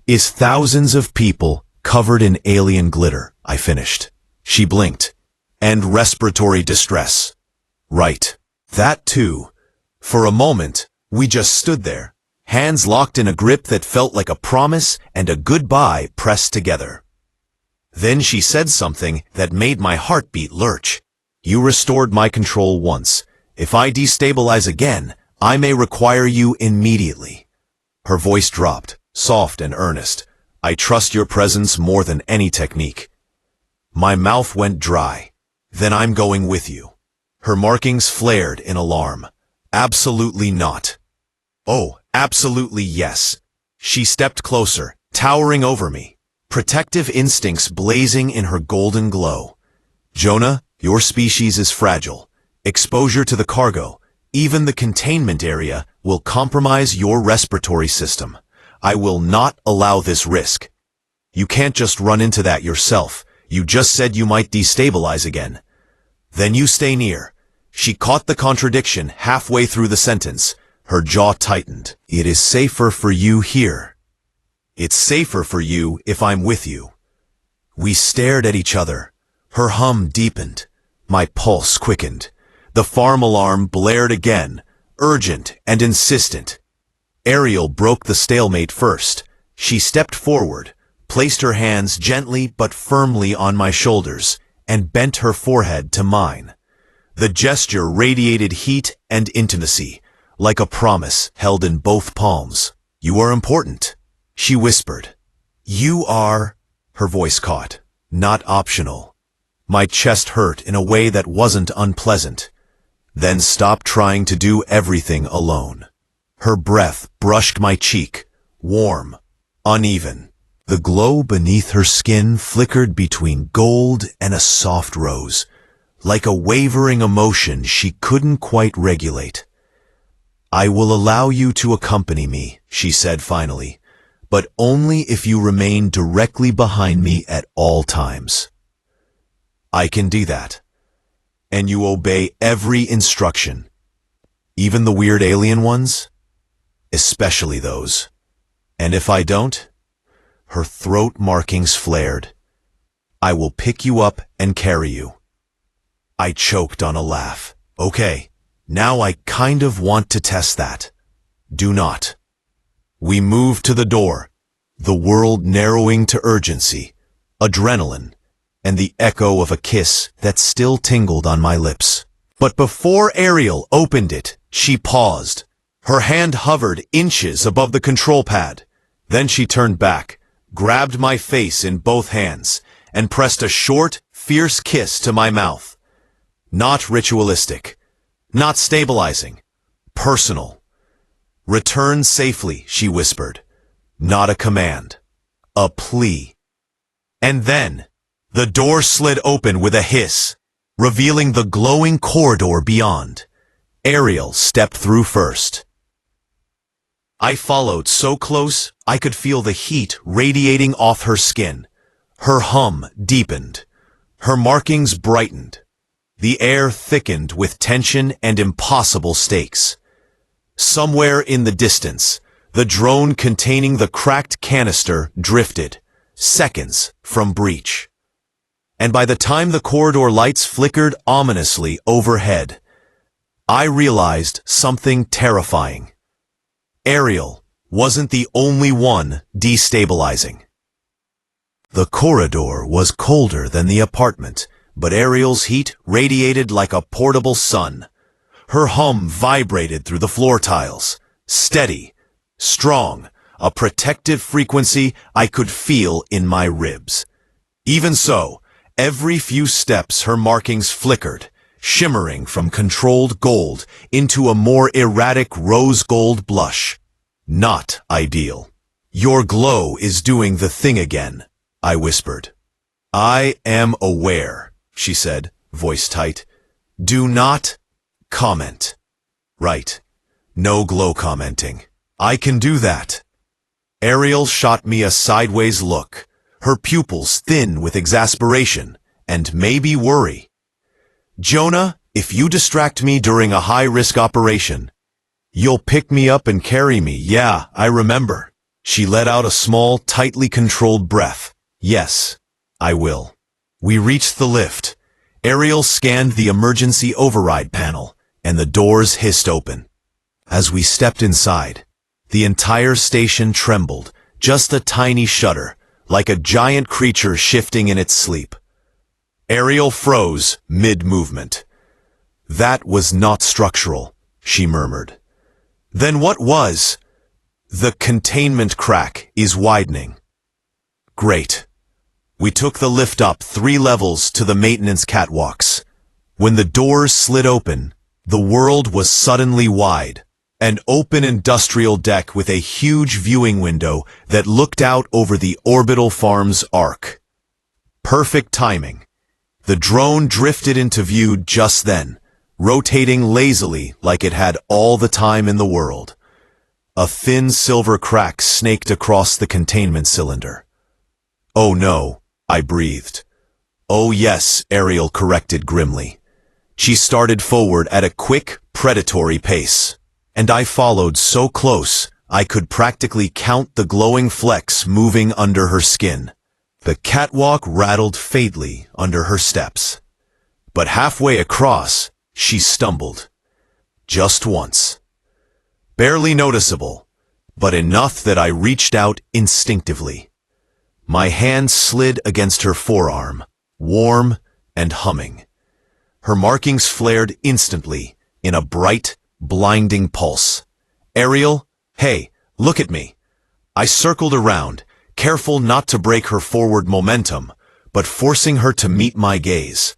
is thousands of people covered in alien glitter," I finished. She blinked. "And respiratory distress." "Right. That too." For a moment, we just stood there, hands locked in a grip that felt like a promise and a goodbye pressed together. Then she said something that made my heartbeat lurch. "You restored my control once. If I destabilize again, I may require you immediately." Her voice dropped, soft and earnest. "I trust your presence more than any technique." My mouth went dry. "Then I'm going with you." Her markings flared in alarm. "Absolutely not." "Oh, absolutely yes." She stepped closer, towering over me, protective instincts blazing in her golden glow. "Jonah, your species is fragile. Exposure to the cargo, even the containment area, will compromise your respiratory system. I will not allow this risk." "You can't just run into that yourself. You just said you might destabilize again." "Then you stay near." She caught the contradiction halfway through the sentence. Her jaw tightened. "It is safer for you here." "It's safer for you if I'm with you." We stared at each other. Her hum deepened. My pulse quickened. The farm alarm blared again, urgent and insistent. Ariel broke the stalemate first. She stepped forward, placed her hands gently but firmly on my shoulders, and bent her forehead to mine. The gesture radiated heat and intimacy, like a promise held in both palms. "You are important," she whispered. "You are," her voice caught, "not optional." My chest hurt in a way that wasn't unpleasant. "Then stop trying to do everything alone." Her breath brushed my cheek, warm, uneven. The glow beneath her skin flickered between gold and a soft rose, like a wavering emotion she couldn't quite regulate. "I will allow you to accompany me," she said finally, "but only if you remain directly behind me at all times." "I can do that. And you obey every instruction, even the weird alien ones? Especially those. And if I don't?" Her throat markings flared. "I will pick you up and carry you." I choked on a laugh. "Okay, now I kind of want to test that." "Do not." We moved to the door, the world narrowing to urgency, adrenaline, and the echo of a kiss that still tingled on my lips. But before Ariel opened it, she paused. Her hand hovered inches above the control pad. Then she turned back, grabbed my face in both hands, and pressed a short, fierce kiss to my mouth. Not ritualistic, not stabilizing, personal. "Return safely," she whispered. Not a command, a plea. And then, the door slid open with a hiss, revealing the glowing corridor beyond. Ariel stepped through first. I followed so close I could feel the heat radiating off her skin. Her hum deepened. Her markings brightened. The air thickened with tension and impossible stakes. Somewhere in the distance, the drone containing the cracked canister drifted, seconds from breach. And by the time the corridor lights flickered ominously overhead, I realized something terrifying. Ariel wasn't the only one destabilizing. The corridor was colder than the apartment, but Ariel's heat radiated like a portable sun. Her hum vibrated through the floor tiles, steady, strong, a protective frequency I could feel in my ribs. Even so, every few steps her markings flickered, shimmering from controlled gold into a more erratic rose gold blush. Not ideal. "Your glow is doing the thing again," I whispered. "I am aware," she said, voice tight. "Do not comment." "Right. No glow commenting. I can do that." Ariel shot me a sideways look, her pupils thin with exasperation and maybe worry. "Jonah, if you distract me during a high-risk operation, you'll pick me up and carry me." "Yeah, I remember." She let out a small, tightly controlled breath. "Yes, I will." We reached the lift. Ariel scanned the emergency override panel, and the doors hissed open. As we stepped inside, the entire station trembled, just a tiny shudder, like a giant creature shifting in its sleep. Ariel froze mid-movement. "That was not structural," she murmured. "Then what was?" "The containment crack is widening." "Great." We took the lift up 3 levels to the maintenance catwalks. When the doors slid open, the world was suddenly wide. An open industrial deck with a huge viewing window that looked out over the orbital farm's arc. Perfect timing. The drone drifted into view just then, rotating lazily like it had all the time in the world. A thin silver crack snaked across the containment cylinder. "Oh no," I breathed. "Oh yes," Ariel corrected grimly. She started forward at a quick, predatory pace, and I followed so close I could practically count the glowing flecks moving under her skin. The catwalk rattled faintly under her steps. But halfway across, she stumbled. Just once. Barely noticeable, but enough that I reached out instinctively. My hand slid against her forearm, warm and humming. Her markings flared instantly in a bright, blinding pulse. "Ariel, hey, look at me." I circled around, careful not to break her forward momentum, but forcing her to meet my gaze.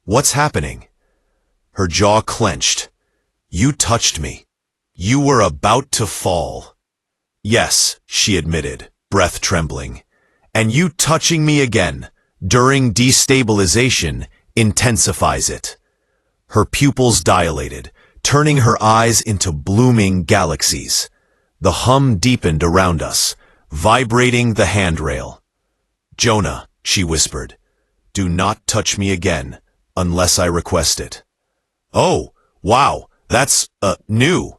"What's happening?" Her jaw clenched. "You touched me. You were about to fall." "Yes," she admitted, breath trembling. "And you touching me again, during destabilization, intensifies it." Her pupils dilated, turning her eyes into blooming galaxies. The hum deepened around us, vibrating the handrail. "Jonah," she whispered, "do not touch me again, unless I request it." "Oh, wow, that's, new."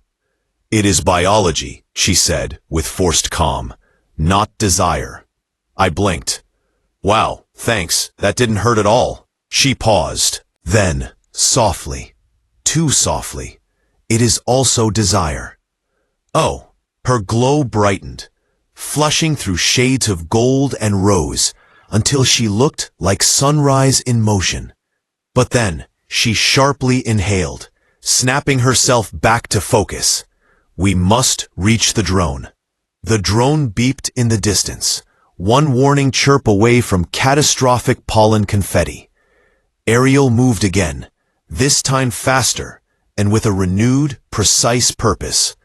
"It is biology," she said, with forced calm, "not desire." I blinked. "Wow, thanks, that didn't hurt at all." She paused. Then, softly, too softly, "It is also desire." "Oh." Her glow brightened, flushing through shades of gold and rose, until she looked like sunrise in motion. But then, she sharply inhaled, snapping herself back to focus. We must reach the drone. The drone beeped in the distance, one warning chirp away from catastrophic pollen confetti. Ariel moved again, this time faster, and with a renewed, precise purpose.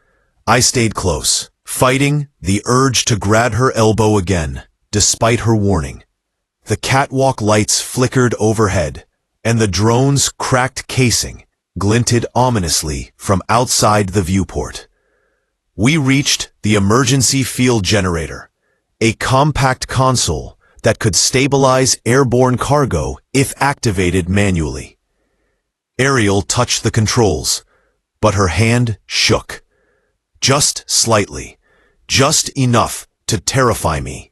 I stayed close, fighting the urge to grab her elbow again, despite her warning. The catwalk lights flickered overhead, and the drone's cracked casing glinted ominously from outside the viewport. We reached the emergency field generator, a compact console that could stabilize airborne cargo if activated manually. Ariel touched the controls, but her hand shook. Just slightly, just enough to terrify me.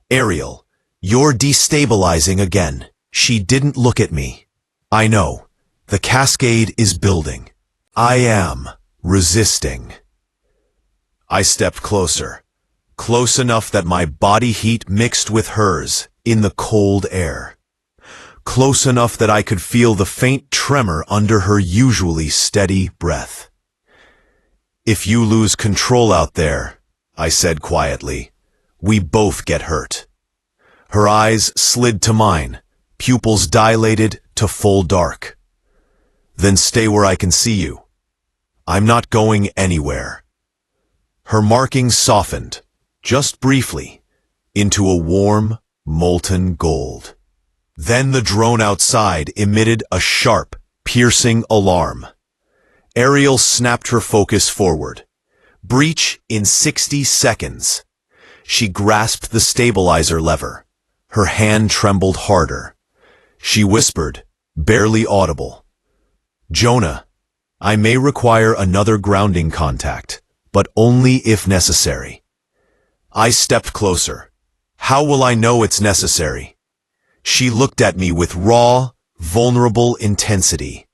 "Ariel, you're destabilizing again." She didn't look at me. "I know. The cascade is building. I am resisting." I stepped closer, close enough that my body heat mixed with hers in the cold air. Close enough that I could feel the faint tremor under her usually steady breath. "If you lose control out there," I said quietly, "we both get hurt." Her eyes slid to mine, pupils dilated to full dark. "Then stay where I can see you. I'm not going anywhere." Her markings softened, just briefly, into a warm, molten gold. Then the drone outside emitted a sharp, piercing alarm. Ariel snapped her focus forward. "Breach in 60 seconds." She grasped the stabilizer lever. Her hand trembled harder. She whispered, barely audible, "Jonah, I may require another grounding contact, but only if necessary." I stepped closer. "How will I know it's necessary?" She looked at me with raw, vulnerable intensity.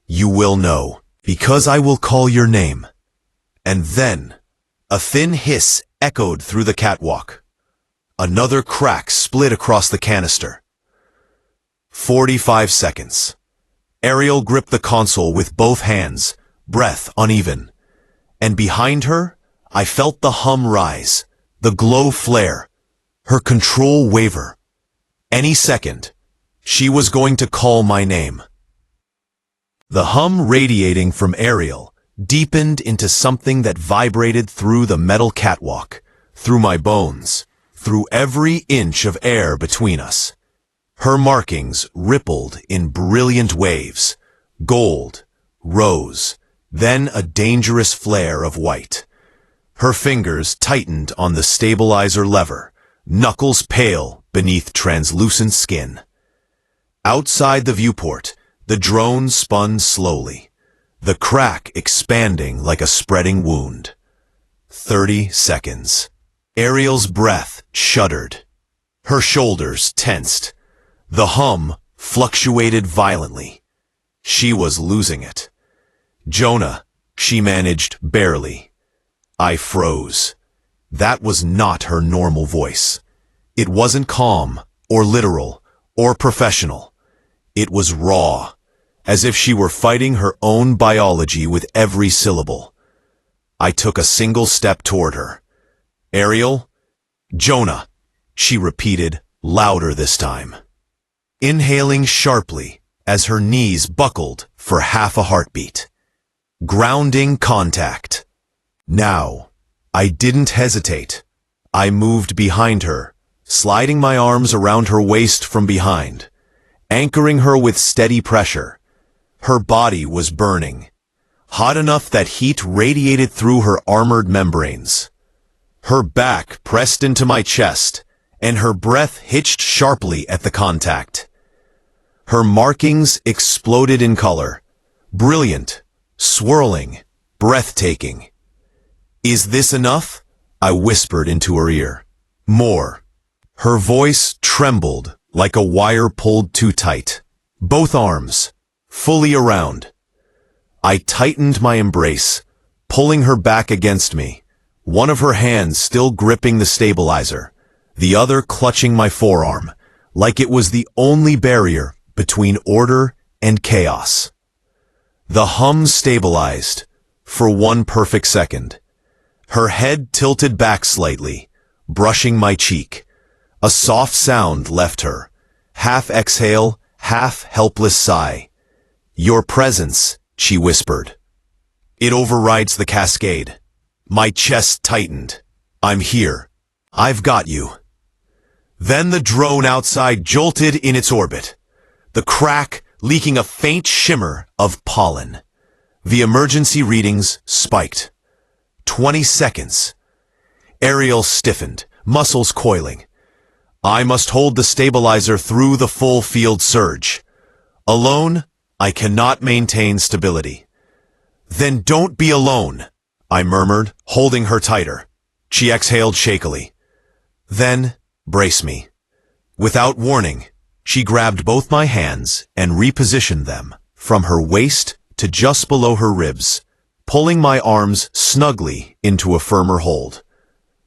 "You will know. Because I will call your name." And then, a thin hiss echoed through the catwalk. Another crack split across the canister. 45 seconds. Ariel gripped the console with both hands, breath uneven. And behind her, I felt the hum rise, the glow flare, her control waver. Any second, she was going to call my name. The hum radiating from Ariel deepened into something that vibrated through the metal catwalk, through my bones, through every inch of air between us. Her markings rippled in brilliant waves, gold, rose, then a dangerous flare of white. Her fingers tightened on the stabilizer lever, knuckles pale beneath translucent skin. Outside the viewport, the drone spun slowly, the crack expanding like a spreading wound. 30 seconds. Ariel's breath shuddered. Her shoulders tensed. The hum fluctuated violently. She was losing it. "Jonah," she managed barely. I froze. That was not her normal voice. It wasn't calm, or literal, or professional. It was raw, as if she were fighting her own biology with every syllable. I took a single step toward her. "Ariel?" "Jonah," she repeated, louder this time. Inhaling sharply as her knees buckled for half a heartbeat. Grounding contact. Now, I didn't hesitate. I moved behind her, sliding my arms around her waist from behind, anchoring her with steady pressure. Her body was burning, hot enough that heat radiated through her armored membranes. Her back pressed into my chest, and her breath hitched sharply at the contact. Her markings exploded in color, brilliant, swirling, breathtaking. "Is this enough?" I whispered into her ear. "More." Her voice trembled like a wire pulled too tight. Both arms, fully around. I tightened my embrace, pulling her back against me, one of her hands still gripping the stabilizer, the other clutching my forearm, like it was the only barrier between order and chaos. The hum stabilized for one perfect second. Her head tilted back slightly, brushing my cheek. A soft sound left her, half exhale, half helpless sigh. "Your presence," she whispered. "It overrides the cascade." My chest tightened. "I'm here. I've got you." Then the drone outside jolted in its orbit, the crack leaking a faint shimmer of pollen. The emergency readings spiked. 20 seconds. Ariel stiffened, muscles coiling. I must hold the stabilizer through the full field surge. Alone, I cannot maintain stability. "Then don't be alone," I murmured, holding her tighter. She exhaled shakily. "Then, brace me." Without warning, she grabbed both my hands and repositioned them from her waist to just below her ribs, pulling my arms snugly into a firmer hold.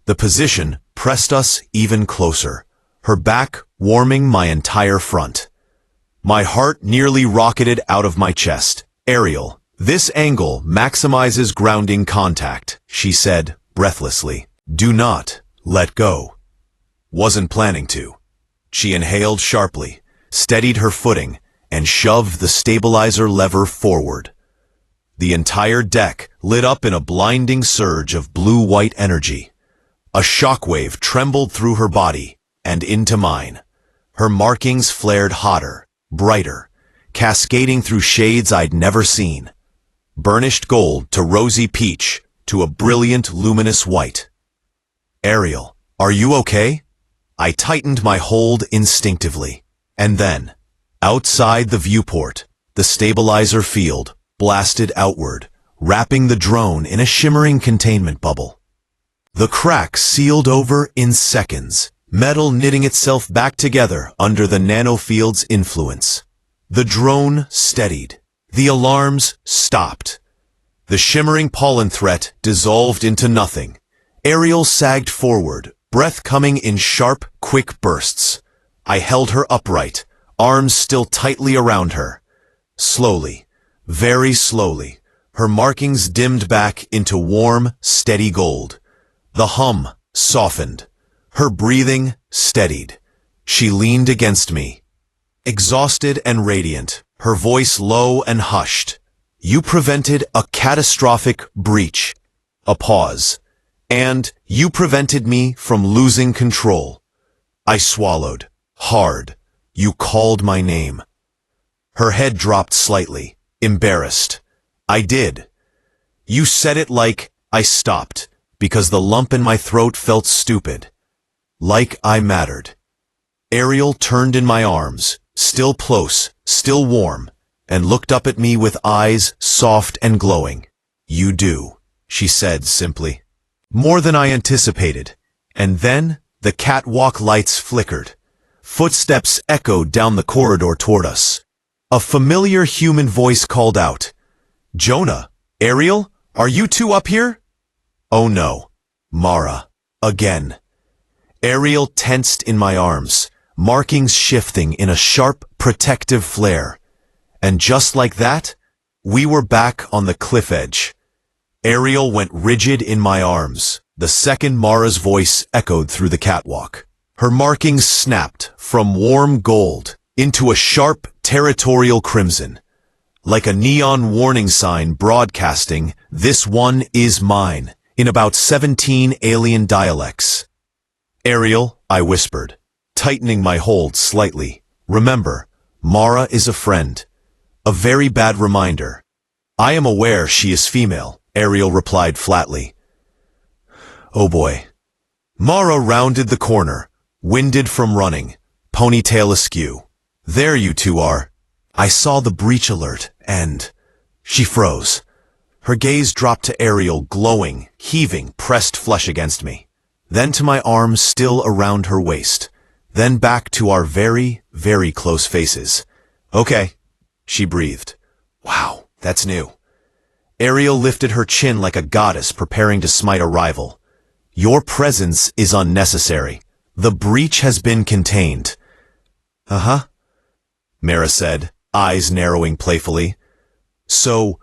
The position pressed us even closer, her back warming my entire front. My heart nearly rocketed out of my chest. "Ariel, this angle maximizes grounding contact," she said breathlessly. "Do not let go." Wasn't planning to. She inhaled sharply, steadied her footing, and shoved the stabilizer lever forward. The entire deck lit up in a blinding surge of blue-white energy. A shockwave trembled through her body and into mine. Her markings flared hotter, brighter, cascading through shades I'd never seen. Burnished gold to rosy peach to a brilliant luminous white. "Ariel, are you okay?" I tightened my hold instinctively. And then, outside the viewport, the stabilizer field blasted outward, wrapping the drone in a shimmering containment bubble. The crack sealed over in seconds, metal knitting itself back together under the nanofield's influence. The drone steadied. The alarms stopped. The shimmering pollen threat dissolved into nothing. Ariel sagged forward, breath coming in sharp, quick bursts. I held her upright, arms still tightly around her. Slowly, very slowly, her markings dimmed back into warm, steady gold. The hum softened. Her breathing steadied. She leaned against me, exhausted and radiant, her voice low and hushed. "You prevented a catastrophic breach." A pause. "And you prevented me from losing control." I swallowed, hard. "You called my name." Her head dropped slightly, embarrassed. "I did." "You said it like..." I stopped, because the lump in my throat felt stupid. Like I mattered. Ariel turned in my arms, still close, still warm, and looked up at me with eyes soft and glowing. "You do," she said simply. More than I anticipated. And then the catwalk lights flickered. Footsteps echoed down the corridor toward us. A familiar human voice called out, "Jonah, Ariel, are you two up here?" Oh no, Mara, again. Ariel tensed in my arms, markings shifting in a sharp, protective flare. And just like that, we were back on the cliff edge. Ariel went rigid in my arms. The second Mara's voice echoed through the catwalk. Her markings snapped from warm gold into a sharp, territorial crimson. Like a neon warning sign broadcasting, "This one is mine," in about 17 alien dialects. "Ariel," I whispered, tightening my hold slightly. "Remember, Mara is a friend. A very bad reminder." "I am aware she is female," Ariel replied flatly. Oh boy. Mara rounded the corner, winded from running, ponytail askew. "There you two are." I saw the breach alert, and she froze. Her gaze dropped to Ariel, glowing, heaving, pressed flush against me. Then to my arms still around her waist. Then back to our very, very close faces. "Okay," she breathed. "Wow, that's new." Ariel lifted her chin like a goddess preparing to smite a rival. "Your presence is unnecessary. The breach has been contained." "Uh-huh," Mara said, eyes narrowing playfully. "So,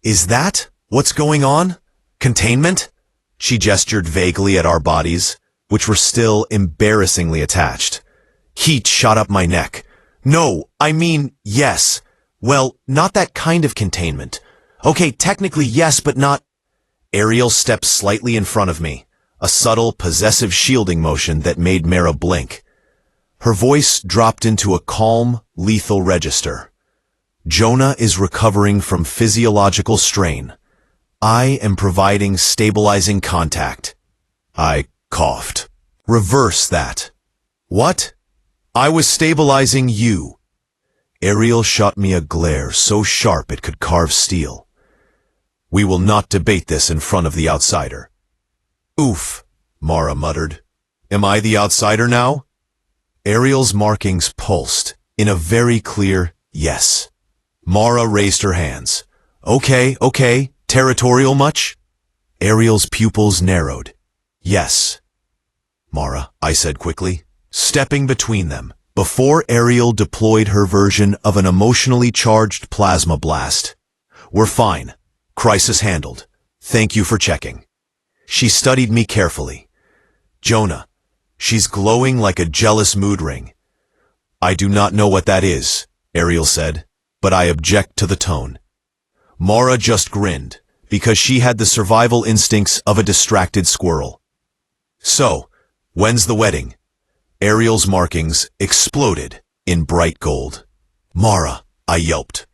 is that what's going on? Containment?" She gestured vaguely at our bodies, which were still embarrassingly attached. Heat shot up my neck. "No, I mean, yes. Well, not that kind of containment. Okay, technically yes, but not—" Ariel stepped slightly in front of me, a subtle, possessive shielding motion that made Mara blink. Her voice dropped into a calm, lethal register. "Jonah is recovering from physiological strain. I am providing stabilizing contact." I coughed. "Reverse that." "What?" "I was stabilizing you." Ariel shot me a glare so sharp it could carve steel. "We will not debate this in front of the outsider." "Oof," Mara muttered. "Am I the outsider now?" Ariel's markings pulsed in a very clear yes. Mara raised her hands. Okay, territorial much?" Ariel's pupils narrowed. "Yes." "Mara," I said quickly, stepping between them, before Ariel deployed her version of an emotionally charged plasma blast. "We're fine. Crisis handled. Thank you for checking." She studied me carefully. "Jonah, she's glowing like a jealous mood ring." "I do not know what that is," Ariel said, "but I object to the tone." Mara just grinned, because she had the survival instincts of a distracted squirrel. "So, when's the wedding?" Ariel's markings exploded in bright gold. "Mara," I yelped.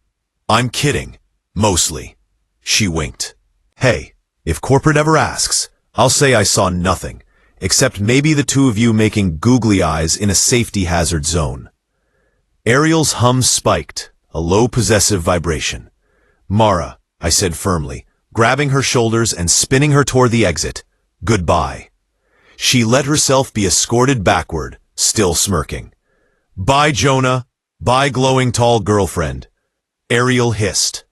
"I'm kidding. Mostly." She winked. "Hey, if corporate ever asks, I'll say I saw nothing, except maybe the two of you making googly eyes in a safety hazard zone." Ariel's hum spiked, a low possessive vibration. "Mara," I said firmly, grabbing her shoulders and spinning her toward the exit. "Goodbye." She let herself be escorted backward, still smirking. "Bye, Jonah. Bye, glowing tall girlfriend." Ariel hissed.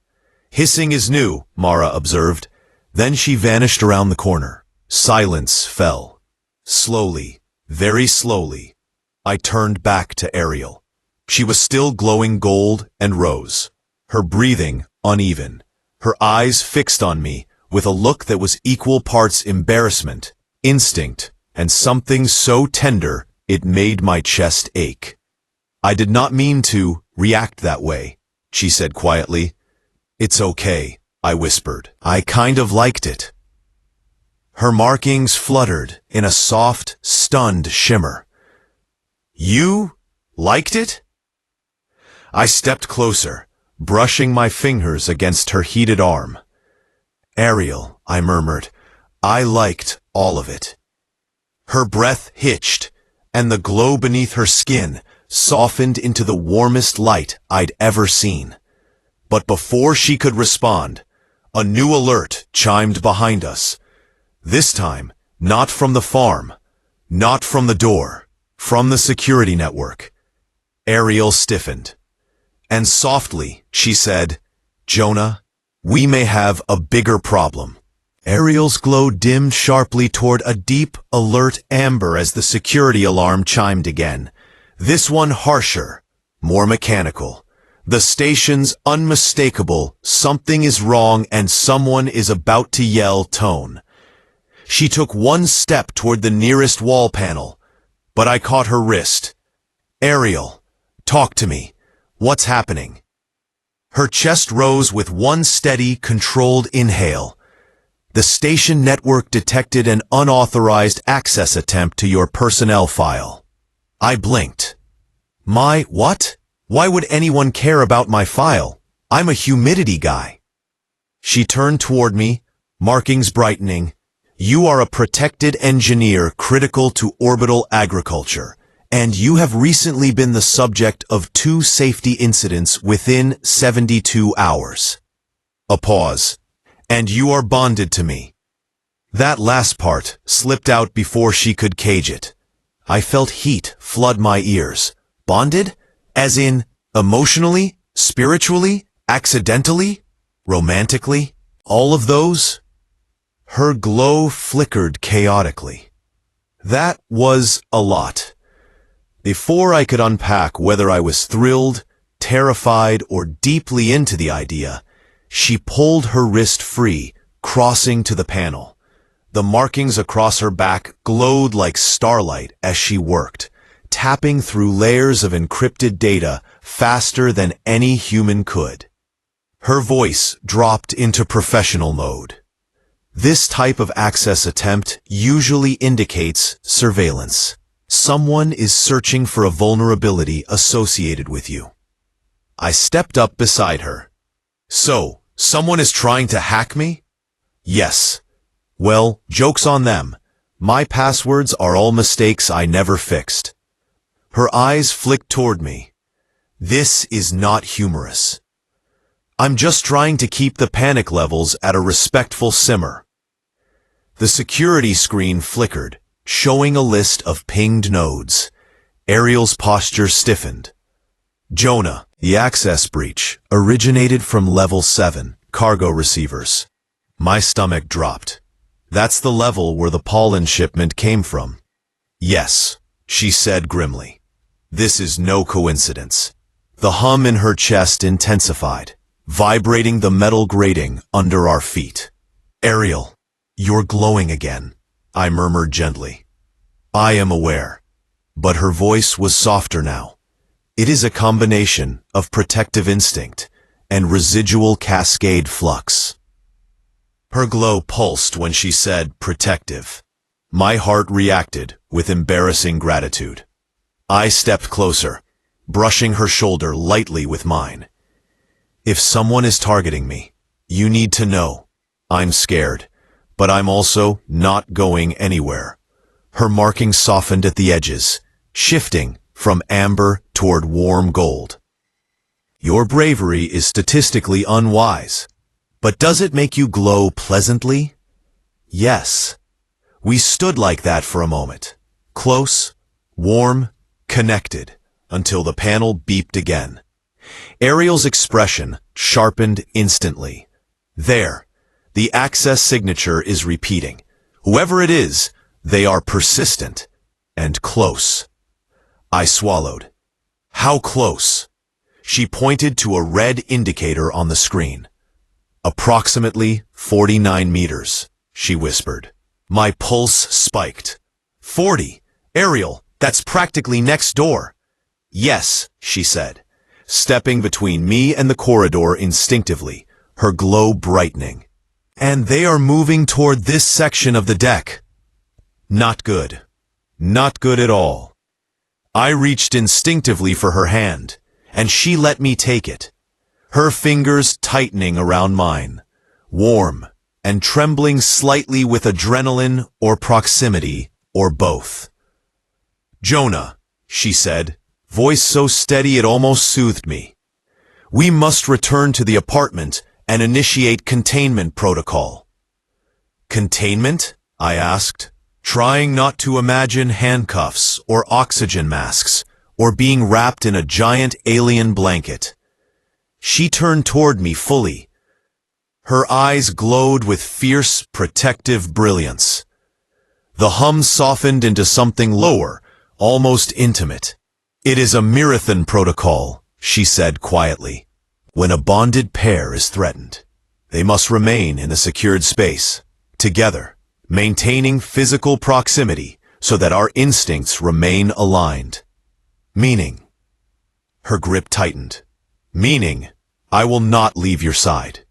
"Hissing is new," Mara observed. Then she vanished around the corner. Silence fell. Slowly, very slowly, I turned back to Ariel. She was still glowing gold and rose, her breathing uneven, her eyes fixed on me with a look that was equal parts embarrassment, instinct, and something so tender it made my chest ache. "I did not mean to react that way," she said quietly. "It's okay," I whispered. "I kind of liked it." Her markings fluttered in a soft, stunned shimmer. "You liked it?" I stepped closer, brushing my fingers against her heated arm. "Ariel," I murmured, "I liked all of it." Her breath hitched, and the glow beneath her skin softened into the warmest light I'd ever seen. But before she could respond, a new alert chimed behind us. This time, not from the farm, not from the door, from the security network. Ariel stiffened. And softly, she said, "Jonah, we may have a bigger problem." Ariel's glow dimmed sharply toward a deep, alert amber as the security alarm chimed again. This one harsher, more mechanical. The station's unmistakable, something is wrong and someone is about to yell tone. She took one step toward the nearest wall panel, but I caught her wrist. "Ariel, talk to me. What's happening?" Her chest rose with one steady, controlled inhale. "The station network detected an unauthorized access attempt to your personnel file." I blinked. "My what? Why would anyone care about my file? I'm a humidity guy." She turned toward me, markings brightening. "You are a protected engineer critical to orbital agriculture, and you have recently been the subject of 2 safety incidents within 72 hours. A pause. "And you are bonded to me." That last part slipped out before she could cage it. I felt heat flood my ears. Bonded? As in, emotionally, spiritually, accidentally, romantically? All of those? Her glow flickered chaotically. That was a lot. Before I could unpack whether I was thrilled, terrified, or deeply into the idea, she pulled her wrist free, crossing to the panel. The markings across her back glowed like starlight as she worked, tapping through layers of encrypted data faster than any human could. Her voice dropped into professional mode. This type of access attempt usually indicates surveillance. Someone is searching for a vulnerability associated with you. I stepped up beside her. "So, someone is trying to hack me?" "Yes." "Well, joke's on them. My passwords are all mistakes I never fixed." Her eyes flicked toward me. "This is not humorous. I'm just trying to keep the panic levels at a respectful simmer." The security screen flickered, showing a list of pinged nodes. Ariel's posture stiffened. "Jonah, the access breach originated from level 7, cargo receivers." My stomach dropped. "That's the level where the pollen shipment came from." "Yes," she said grimly. "This is no coincidence." The hum in her chest intensified, vibrating the metal grating under our feet. "Ariel, you're glowing again," I murmured gently. "I am aware." But her voice was softer now. "It is a combination of protective instinct and residual cascade flux." Her glow pulsed when she said protective. My heart reacted with embarrassing gratitude. I stepped closer, brushing her shoulder lightly with mine. "If someone is targeting me, you need to know. I'm scared, but I'm also not going anywhere." Her markings softened at the edges, shifting from amber toward warm gold. "Your bravery is statistically unwise, but does it make you glow pleasantly?" "Yes." We stood like that for a moment, close, warm, connected, until the panel beeped again. Ariel's expression sharpened instantly. "There, the access signature is repeating. Whoever it is, they are persistent and close." I swallowed. "How close?" She pointed to a red indicator on the screen. "Approximately 49 meters, she whispered. My pulse spiked. 40! Ariel, that's practically next door." "Yes," she said, stepping between me and the corridor instinctively, her glow brightening. "And they are moving toward this section of the deck." Not good. Not good at all. I reached instinctively for her hand, and she let me take it, her fingers tightening around mine, warm and trembling slightly with adrenaline or proximity or both. "Jonah," she said, voice so steady it almost soothed me. "We must return to the apartment and initiate containment protocol." "Containment?" I asked, trying not to imagine handcuffs or oxygen masks or being wrapped in a giant alien blanket. She turned toward me fully. Her eyes glowed with fierce, protective brilliance. The hum softened into something lower, almost intimate. "It is a marathon protocol," she said quietly. "When a bonded pair is threatened, they must remain in a secured space, together, maintaining physical proximity so that our instincts remain aligned. Meaning," her grip tightened, "meaning, I will not leave your side."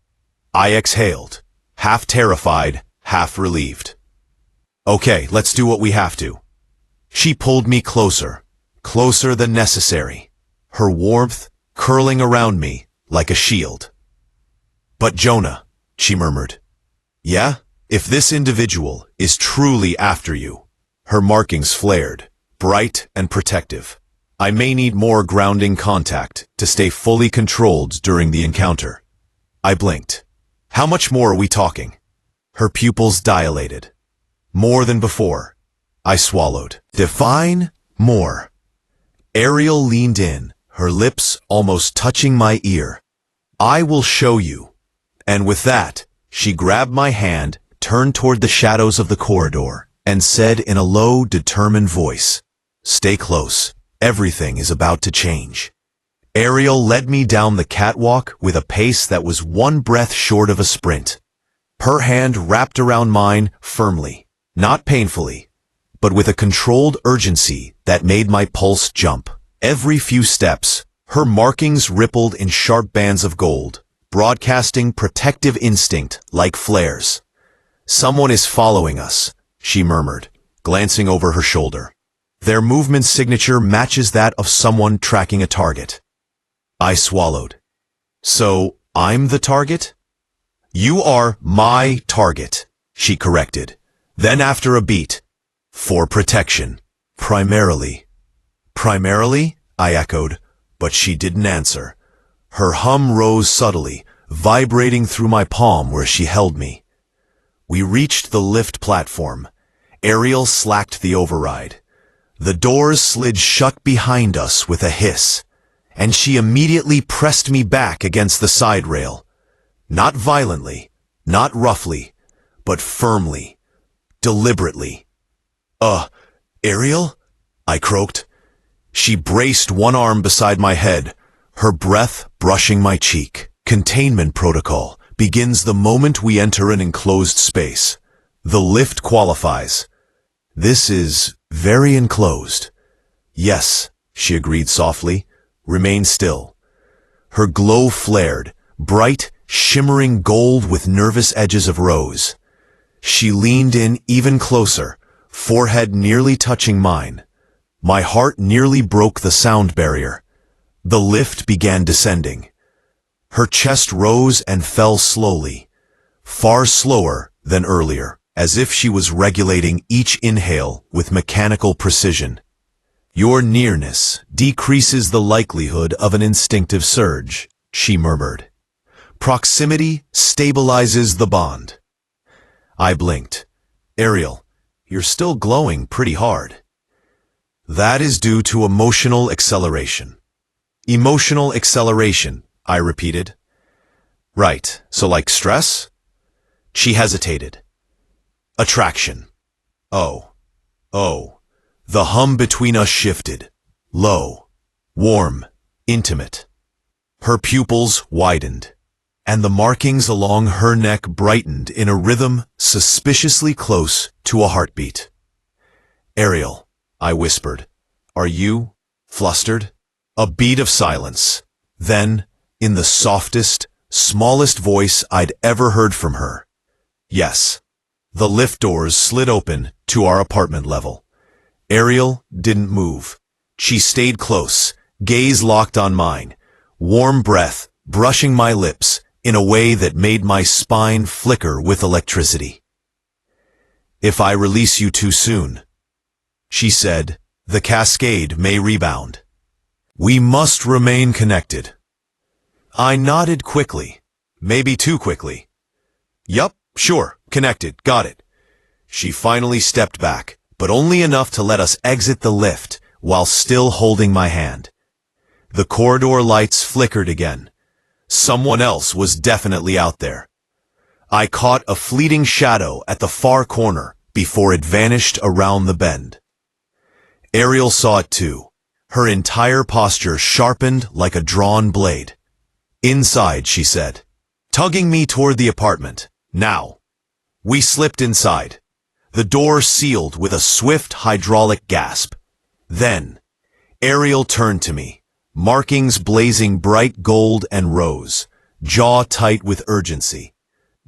I exhaled, half terrified, half relieved. "Okay, let's do what we have to." She pulled me closer, closer than necessary, her warmth curling around me like a shield. "But Jonah," she murmured. "Yeah? If this individual is truly after you," her markings flared, bright and protective, "I may need more grounding contact to stay fully controlled during the encounter." I blinked. "How much more are we talking?" Her pupils dilated. "More than before." I swallowed. "Define more." Ariel leaned in, her lips almost touching my ear. "I will show you." And with that, she grabbed my hand, turned toward the shadows of the corridor, and said in a low, determined voice, "Stay close. Everything is about to change." Ariel led me down the catwalk with a pace that was one breath short of a sprint. Her hand wrapped around mine firmly, not painfully, but with a controlled urgency that made my pulse jump. Every few steps, her markings rippled in sharp bands of gold, broadcasting protective instinct like flares. "Someone is following us," she murmured, glancing over her shoulder. "Their movement signature matches that of someone tracking a target." I swallowed. "So, I'm the target?" "You are my target," she corrected. Then after a beat, "For protection. Primarily." "Primarily?" I echoed, but she didn't answer. Her hum rose subtly, vibrating through my palm where she held me. We reached the lift platform. Ariel slacked the override. The doors slid shut behind us with a hiss, and she immediately pressed me back against the side rail. Not violently, not roughly, but firmly, deliberately. Ariel?" I croaked. She braced one arm beside my head, her breath brushing my cheek. "Containment protocol begins the moment we enter an enclosed space. The lift qualifies. This is very enclosed." "Yes," she agreed softly. "Remain still." Her glow flared, bright, shimmering gold with nervous edges of rose. She leaned in even closer, forehead nearly touching mine. My heart nearly broke the sound barrier. The lift began descending. Her chest rose and fell slowly, far slower than earlier, as if she was regulating each inhale with mechanical precision. "Your nearness decreases the likelihood of an instinctive surge," she murmured. "Proximity stabilizes the bond." I blinked. "Ariel, you're still glowing pretty hard." "That is due to emotional acceleration." "Emotional acceleration," I repeated. "Right, so like stress?" She hesitated. "Attraction." Oh. The hum between us shifted. Low, warm, intimate. Her pupils widened, and the markings along her neck brightened in a rhythm suspiciously close to a heartbeat. "Ariel," I whispered, "are you flustered?" A beat of silence. Then, in the softest, smallest voice I'd ever heard from her, "Yes." The lift doors slid open to our apartment level. Ariel didn't move. She stayed close, gaze locked on mine, warm breath brushing my lips in a way that made my spine flicker with electricity. "If I release you too soon," she said, "the cascade may rebound. We must remain connected." I nodded quickly, maybe too quickly. "Yup, sure, connected, got it." She finally stepped back, but only enough to let us exit the lift while still holding my hand. The corridor lights flickered again. Someone else was definitely out there. I caught a fleeting shadow at the far corner before it vanished around the bend. Ariel saw it too, her entire posture sharpened like a drawn blade. "Inside," she said, tugging me toward the apartment. "Now." We slipped inside. The door sealed with a swift hydraulic gasp. Then, Ariel turned to me, markings blazing bright gold and rose, jaw tight with urgency.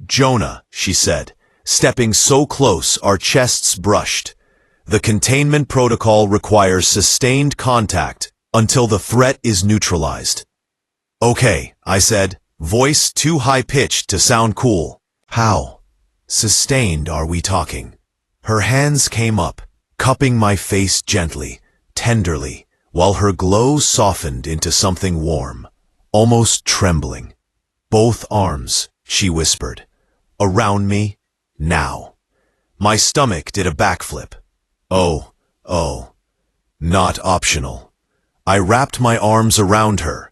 "Jonah," she said, stepping so close our chests brushed. "The containment protocol requires sustained contact until the threat is neutralized." "Okay," I said, voice too high-pitched to sound cool. "How sustained are we talking?" Her hands came up, cupping my face gently, tenderly, while her glow softened into something warm, almost trembling. "Both arms," she whispered. "Around me, now." My stomach did a backflip. Oh, not optional. I wrapped my arms around her.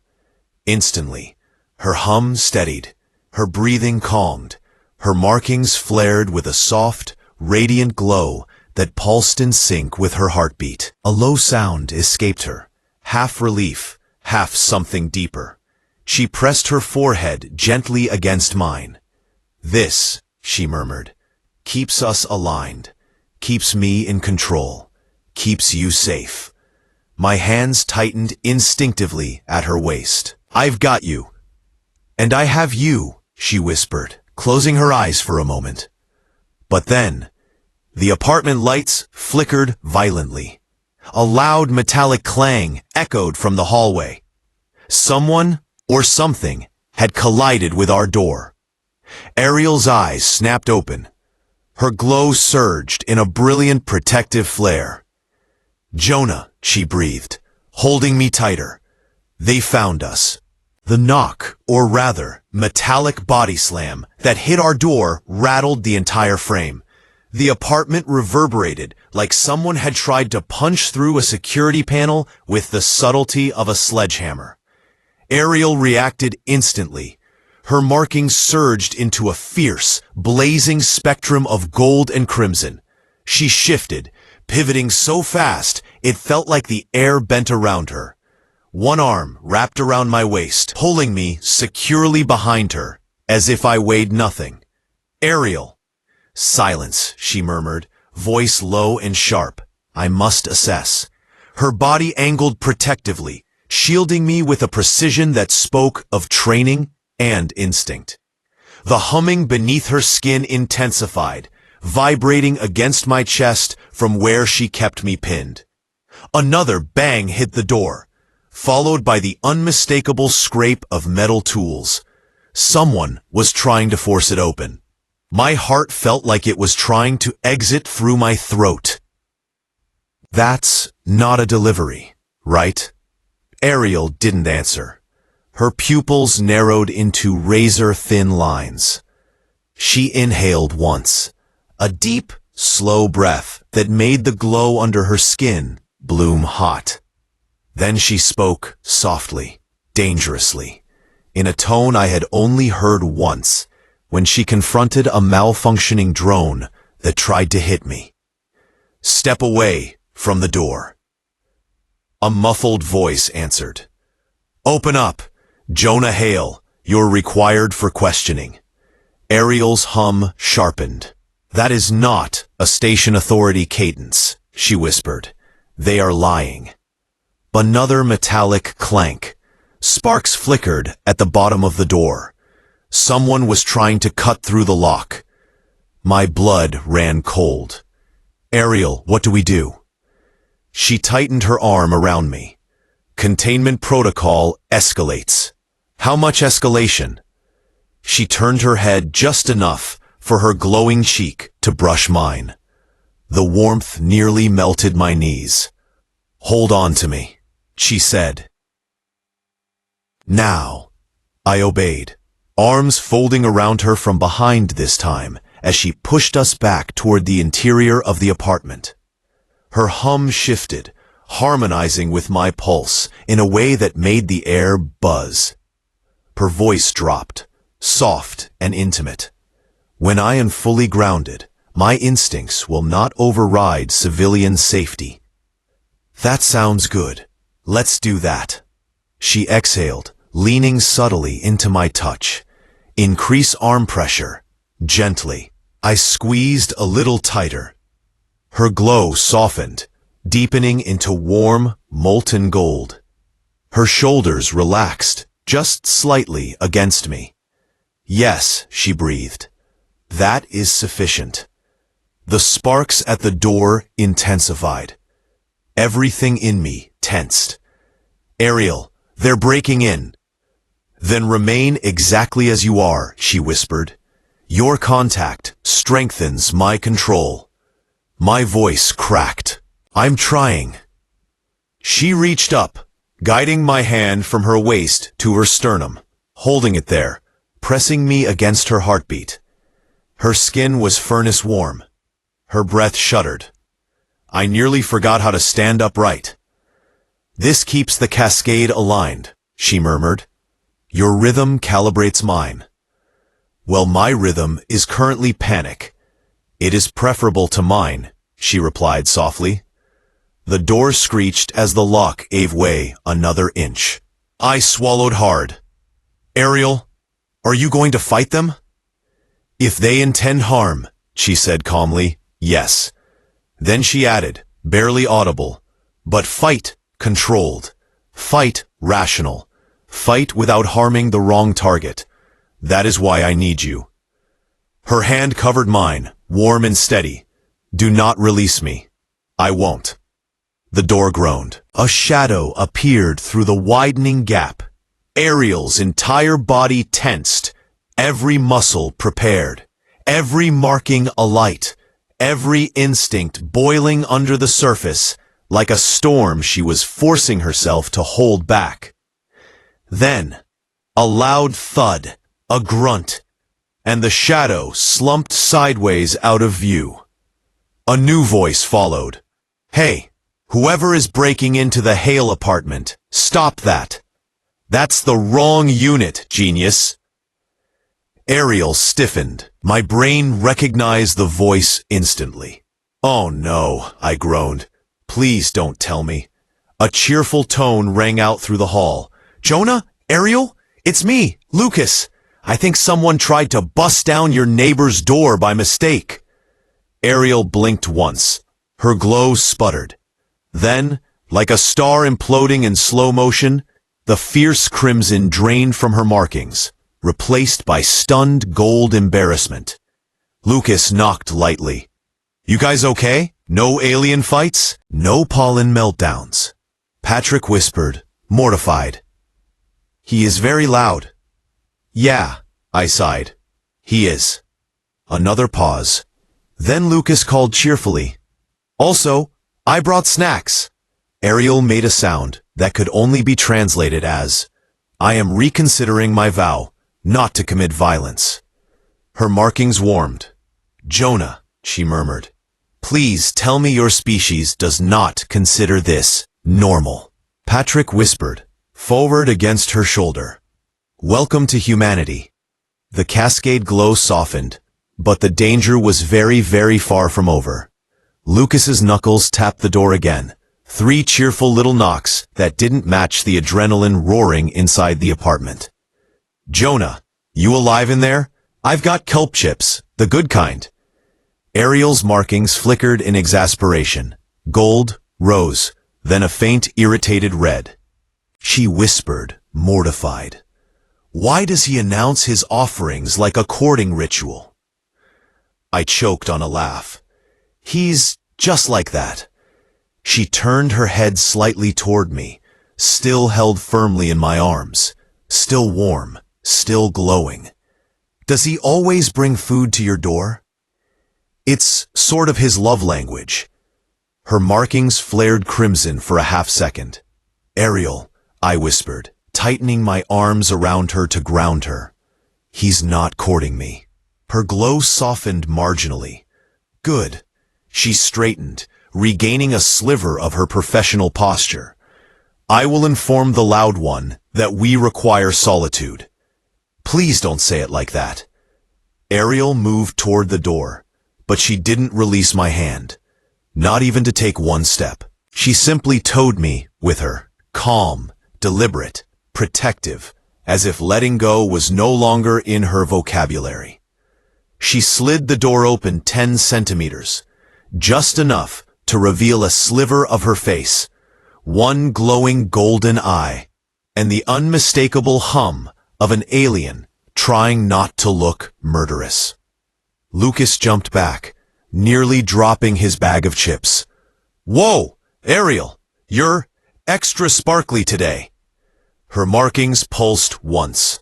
Instantly, her hum steadied, her breathing calmed, her markings flared with a soft, radiant glow that pulsed in sync with her heartbeat. A low sound escaped her, half relief, half something deeper. She pressed her forehead gently against mine. "This," she murmured, "keeps us aligned, keeps me in control, keeps you safe." My hands tightened instinctively at her waist. "I've got you." "And I have you," she whispered, closing her eyes for a moment. But then, the apartment lights flickered violently. A loud metallic clang echoed from the hallway. Someone or something had collided with our door. Ariel's eyes snapped open. Her glow surged in a brilliant protective flare. "Jonah," she breathed, holding me tighter. "They found us." The knock, or rather, metallic body slam that hit our door rattled the entire frame. The apartment reverberated like someone had tried to punch through a security panel with the subtlety of a sledgehammer. Ariel reacted instantly. Her markings surged into a fierce, blazing spectrum of gold and crimson. She shifted, pivoting so fast it felt like the air bent around her. One arm wrapped around my waist, pulling me securely behind her, as if I weighed nothing. "Ariel." "Silence," she murmured, voice low and sharp. "I must assess." Her body angled protectively, shielding me with a precision that spoke of training and instinct. The humming beneath her skin intensified, vibrating against my chest from where she kept me pinned. Another bang hit the door, followed by the unmistakable scrape of metal tools. Someone was trying to force it open. My heart felt like it was trying to exit through my throat. "That's not a delivery, right?" Ariel didn't answer. Her pupils narrowed into razor-thin lines. She inhaled once, a deep, slow breath that made the glow under her skin bloom hot. Then she spoke softly, dangerously, in a tone I had only heard once, when she confronted a malfunctioning drone that tried to hit me. "Step away from the door." A muffled voice answered. "Open up, Jonah Hale, you're required for questioning." Ariel's hum sharpened. "That is not a station authority cadence," she whispered. "They are lying." Another metallic clank. Sparks flickered at the bottom of the door. Someone was trying to cut through the lock. My blood ran cold. "Ariel, what do we do?" She tightened her arm around me. "Containment protocol escalates." "How much escalation?" She turned her head just enough for her glowing cheek to brush mine. The warmth nearly melted my knees. "Hold on to me," she said. "Now." I obeyed, arms folding around her from behind this time as she pushed us back toward the interior of the apartment. Her hum shifted, harmonizing with my pulse in a way that made the air buzz. Her voice dropped, soft and intimate. When I am fully grounded, my instincts will not override civilian safety. That sounds good. Let's do that. She exhaled, leaning subtly into my touch. Increase arm pressure. Gently. I squeezed a little tighter. Her glow softened, deepening into warm, molten gold. Her shoulders relaxed, just slightly against me. Yes, she breathed. That is sufficient. The sparks at the door intensified. Everything in me tensed. Ariel, they're breaking in. Then remain exactly as you are, she whispered. Your contact strengthens my control. My voice cracked. I'm trying. She reached up, guiding my hand from her waist to her sternum, holding it there, pressing me against her heartbeat. Her skin was furnace warm. Her breath shuddered. I nearly forgot how to stand upright. This keeps the cascade aligned, she murmured. Your rhythm calibrates mine. Well, my rhythm is currently panic. It is preferable to mine, she replied softly. The door screeched as the lock gave way another inch. I swallowed hard. Ariel, are you going to fight them? If they intend harm, she said calmly, yes. Then she added, barely audible, but fight controlled, fight rational, fight without harming the wrong target. That is why I need you. Her hand covered mine, warm and steady. Do not release me. I won't. The door groaned. A shadow appeared through the widening gap. Ariel's entire body tensed, every muscle prepared, every marking alight, every instinct boiling under the surface. Like a storm, she was forcing herself to hold back. Then, a loud thud, a grunt, and the shadow slumped sideways out of view. A new voice followed. Hey, whoever is breaking into the Hale apartment, stop that. That's the wrong unit, genius. Ariel stiffened. My brain recognized the voice instantly. Oh no, I groaned. Please don't tell me. A cheerful tone rang out through the hall. Jonah? Ariel? It's me, Lucas. I think someone tried to bust down your neighbor's door by mistake. Ariel blinked once. Her glow sputtered. Then, like a star imploding in slow motion, the fierce crimson drained from her markings, replaced by stunned gold embarrassment. Lucas knocked lightly. You guys okay? No alien fights? No pollen meltdowns? Patrick whispered, mortified. He is very loud. Yeah, I sighed. He is. Another pause. Then Lucas called cheerfully. Also, I brought snacks. Ariel made a sound that could only be translated as, I am reconsidering my vow not to commit violence. Her markings warmed. Jonah, she murmured. Please tell me your species does not consider this normal. Patrick whispered, forward against her shoulder. Welcome to humanity. The cascade glow softened, but the danger was very, very far from over. Lucas's knuckles tapped the door again. 3 cheerful little knocks that didn't match the adrenaline roaring inside the apartment. Jonah, you alive in there? I've got kelp chips, the good kind. Ariel's markings flickered in exasperation. Gold, rose, then a faint, irritated red. She whispered, mortified. Why does he announce his offerings like a courting ritual? I choked on a laugh. He's just like that. She turned her head slightly toward me, still held firmly in my arms, still warm, still glowing. Does he always bring food to your door? It's sort of his love language. Her markings flared crimson for a half-second. Ariel, I whispered, tightening my arms around her to ground her. He's not courting me. Her glow softened marginally. Good. She straightened, regaining a sliver of her professional posture. I will inform the loud one that we require solitude. Please don't say it like that. Ariel moved toward the door, but she didn't release my hand. Not even to take one step. She simply towed me with her, calm, deliberate, protective, as if letting go was no longer in her vocabulary. She slid the door open 10 centimeters, just enough to reveal a sliver of her face, one glowing golden eye, and the unmistakable hum of an alien trying not to look murderous. Lucas jumped back, nearly dropping his bag of chips. "Whoa, Ariel, you're extra sparkly today." Her markings pulsed once.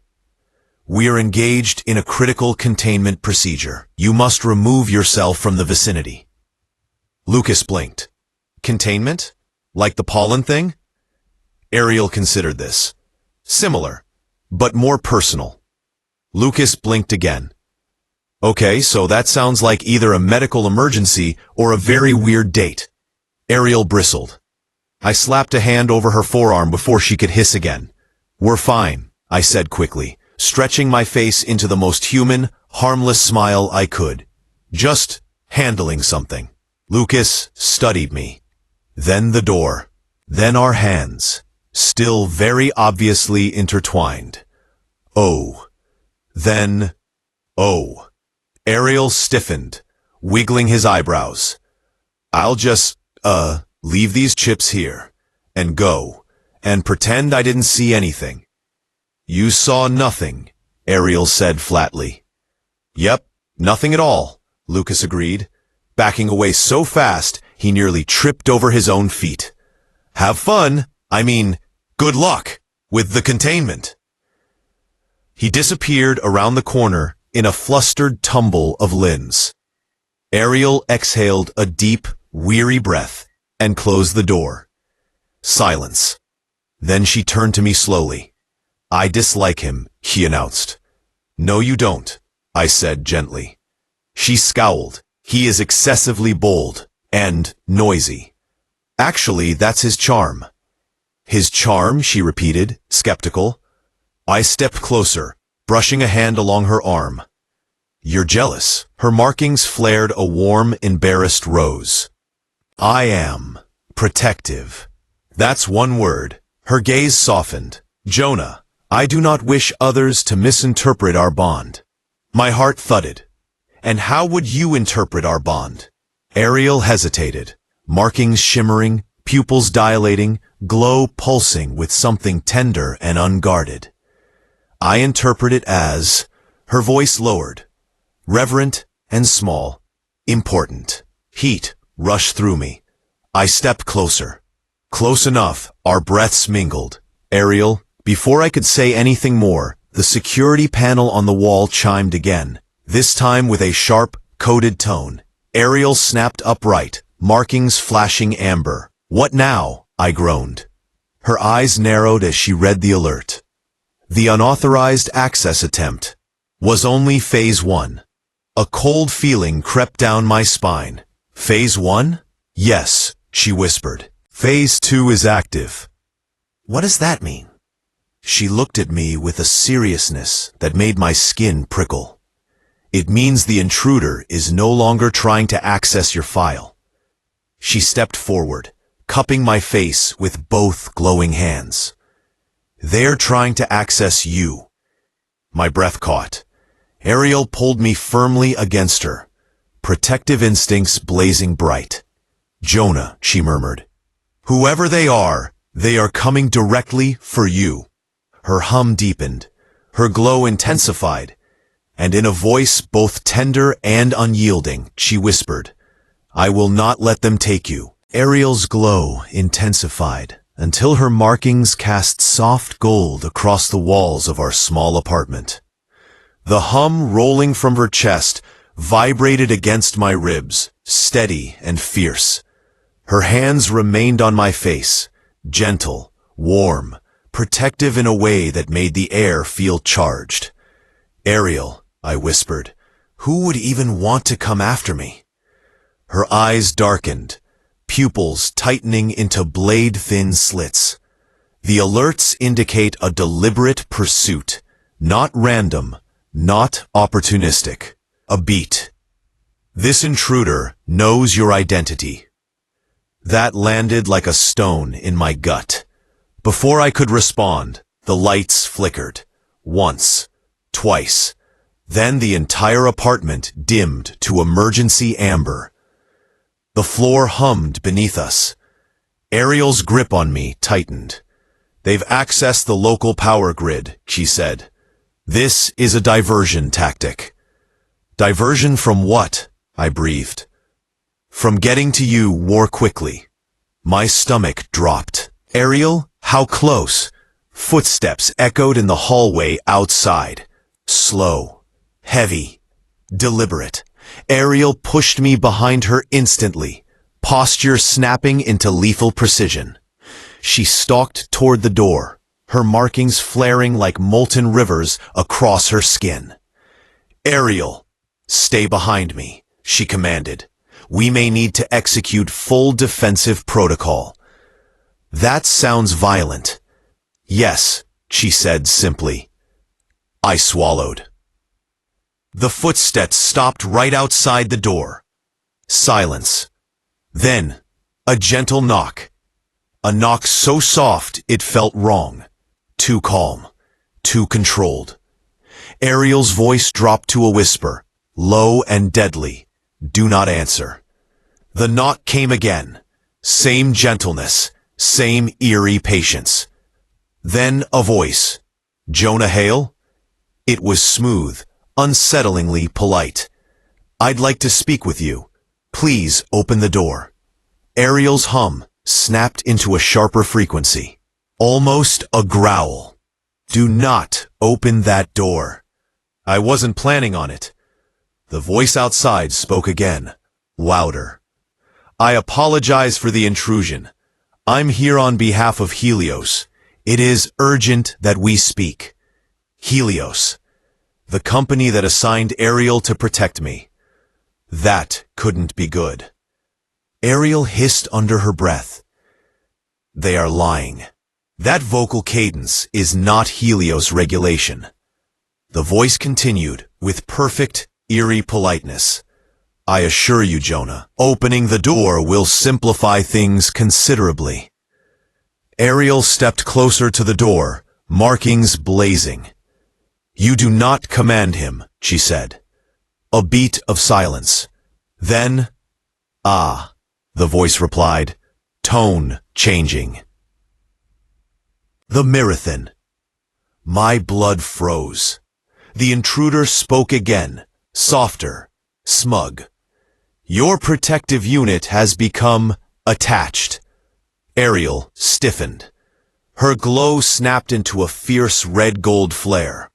"We're engaged in a critical containment procedure. You must remove yourself from the vicinity." Lucas blinked. "Containment? Like the pollen thing?" Ariel considered this. "Similar, but more personal." Lucas blinked again. "Okay, so that sounds like either a medical emergency or a very weird date." Ariel bristled. I slapped a hand over her forearm before she could hiss again. "We're fine," I said quickly, stretching my face into the most human, harmless smile I could. "Just handling something." Lucas studied me. Then the door. Then our hands, still very obviously intertwined. Oh. Then, oh. Ariel stiffened, wiggling his eyebrows. "I'll just, leave these chips here, and go, and pretend I didn't see anything." "You saw nothing," Ariel said flatly. "Yep, nothing at all," Lucas agreed, backing away so fast he nearly tripped over his own feet. "Have fun, good luck, with the containment." He disappeared around the corner in a flustered tumble of limbs. Ariel exhaled a deep, weary breath and closed the door. Silence. Then she turned to me slowly. "I dislike him," she announced. "No, you don't," I said gently. She scowled. "He is excessively bold and noisy." "Actually, that's his charm." "His charm?" she repeated, skeptical. I stepped closer, brushing a hand along her arm. "You're jealous." Her markings flared a warm, embarrassed rose. "I am. Protective. That's one word." Her gaze softened. "Jonah, I do not wish others to misinterpret our bond." My heart thudded. "And how would you interpret our bond?" Ariel hesitated, markings shimmering, pupils dilating, glow pulsing with something tender and unguarded. "I interpret it as," her voice lowered, "reverent and small, important." Heat rushed through me. I stepped closer. Close enough, our breaths mingled. "Ariel," before I could say anything more, the security panel on the wall chimed again, this time with a sharp, coded tone. Ariel snapped upright, markings flashing amber. "What now?" I groaned. Her eyes narrowed as she read the alert. The unauthorized access attempt was only Phase 1. A cold feeling crept down my spine. "Phase 1? Yes," she whispered. "Phase 2 is active." "What does that mean?" She looked at me with a seriousness that made my skin prickle. "It means the intruder is no longer trying to access your file." She stepped forward, cupping my face with both glowing hands. "They're trying to access you." My breath caught. Ariel pulled me firmly against her, protective instincts blazing bright. "Jonah," she murmured. "Whoever they are coming directly for you." Her hum deepened, her glow intensified, and in a voice both tender and unyielding, she whispered, "I will not let them take you." Ariel's glow intensified until her markings cast soft gold across the walls of our small apartment. The hum rolling from her chest vibrated against my ribs, steady and fierce. Her hands remained on my face, gentle, warm, protective in a way that made the air feel charged. "Ariel," I whispered, "who would even want to come after me?" Her eyes darkened, pupils tightening into blade-thin slits. "The alerts indicate a deliberate pursuit, Not random, not opportunistic. A beat. This intruder knows your identity. That landed like a stone in my gut. Before I could respond, the lights flickered. Once, twice. Then the entire apartment dimmed to emergency amber. The floor hummed beneath us. Ariel's grip on me tightened. They've accessed the local power grid, she said. This is a diversion tactic. Diversion from what? I breathed. From getting to you more quickly. My stomach dropped. Ariel, how close? Footsteps echoed in the hallway outside. Slow, heavy, deliberate. Ariel pushed me behind her instantly, posture snapping into lethal precision. She stalked toward the door, her markings flaring like molten rivers across her skin. Ariel, stay behind me, she commanded. We may need to execute full defensive protocol. That sounds violent. Yes, she said simply. I swallowed. The footsteps stopped right outside the door. Silence. Then, a gentle knock. A knock so soft it felt wrong. Too calm. Too controlled. Ariel's voice dropped to a whisper, low and deadly. Do not answer. The knock came again. Same gentleness. Same eerie patience. Then a voice. Jonah Hale? It was smooth, unsettlingly polite. I'd like to speak with you. Please open the door. Ariel's hum snapped into a sharper frequency. Almost a growl. Do not open that door. I wasn't planning on it. The voice outside spoke again, louder. I apologize for the intrusion. I'm here on behalf of Helios. It is urgent that we speak. Helios. The company that assigned Ariel to protect me. That couldn't be good. Ariel hissed under her breath. They are lying. That vocal cadence is not Helios regulation. The voice continued with perfect, eerie politeness. I assure you, Jonah, opening the door will simplify things considerably. Ariel stepped closer to the door, markings blazing. You do not command him, she said. A beat of silence. Then, ah, the voice replied, tone changing. The Marathon. My blood froze. The intruder spoke again, softer, smug. Your protective unit has become attached. Ariel stiffened. Her glow snapped into a fierce red-gold flare.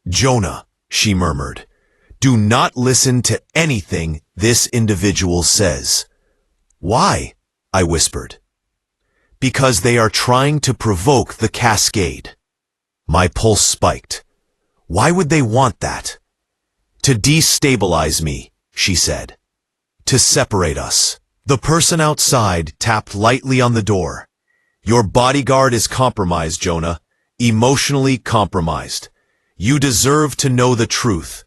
Jonah, she murmured, do not listen to anything this individual says. Why? I whispered. Because they are trying to provoke the cascade. My pulse spiked. Why would they want that? To destabilize me, she said. To separate us. The person outside tapped lightly on the door. Your bodyguard is compromised, Jonah. Emotionally compromised. You deserve to know the truth.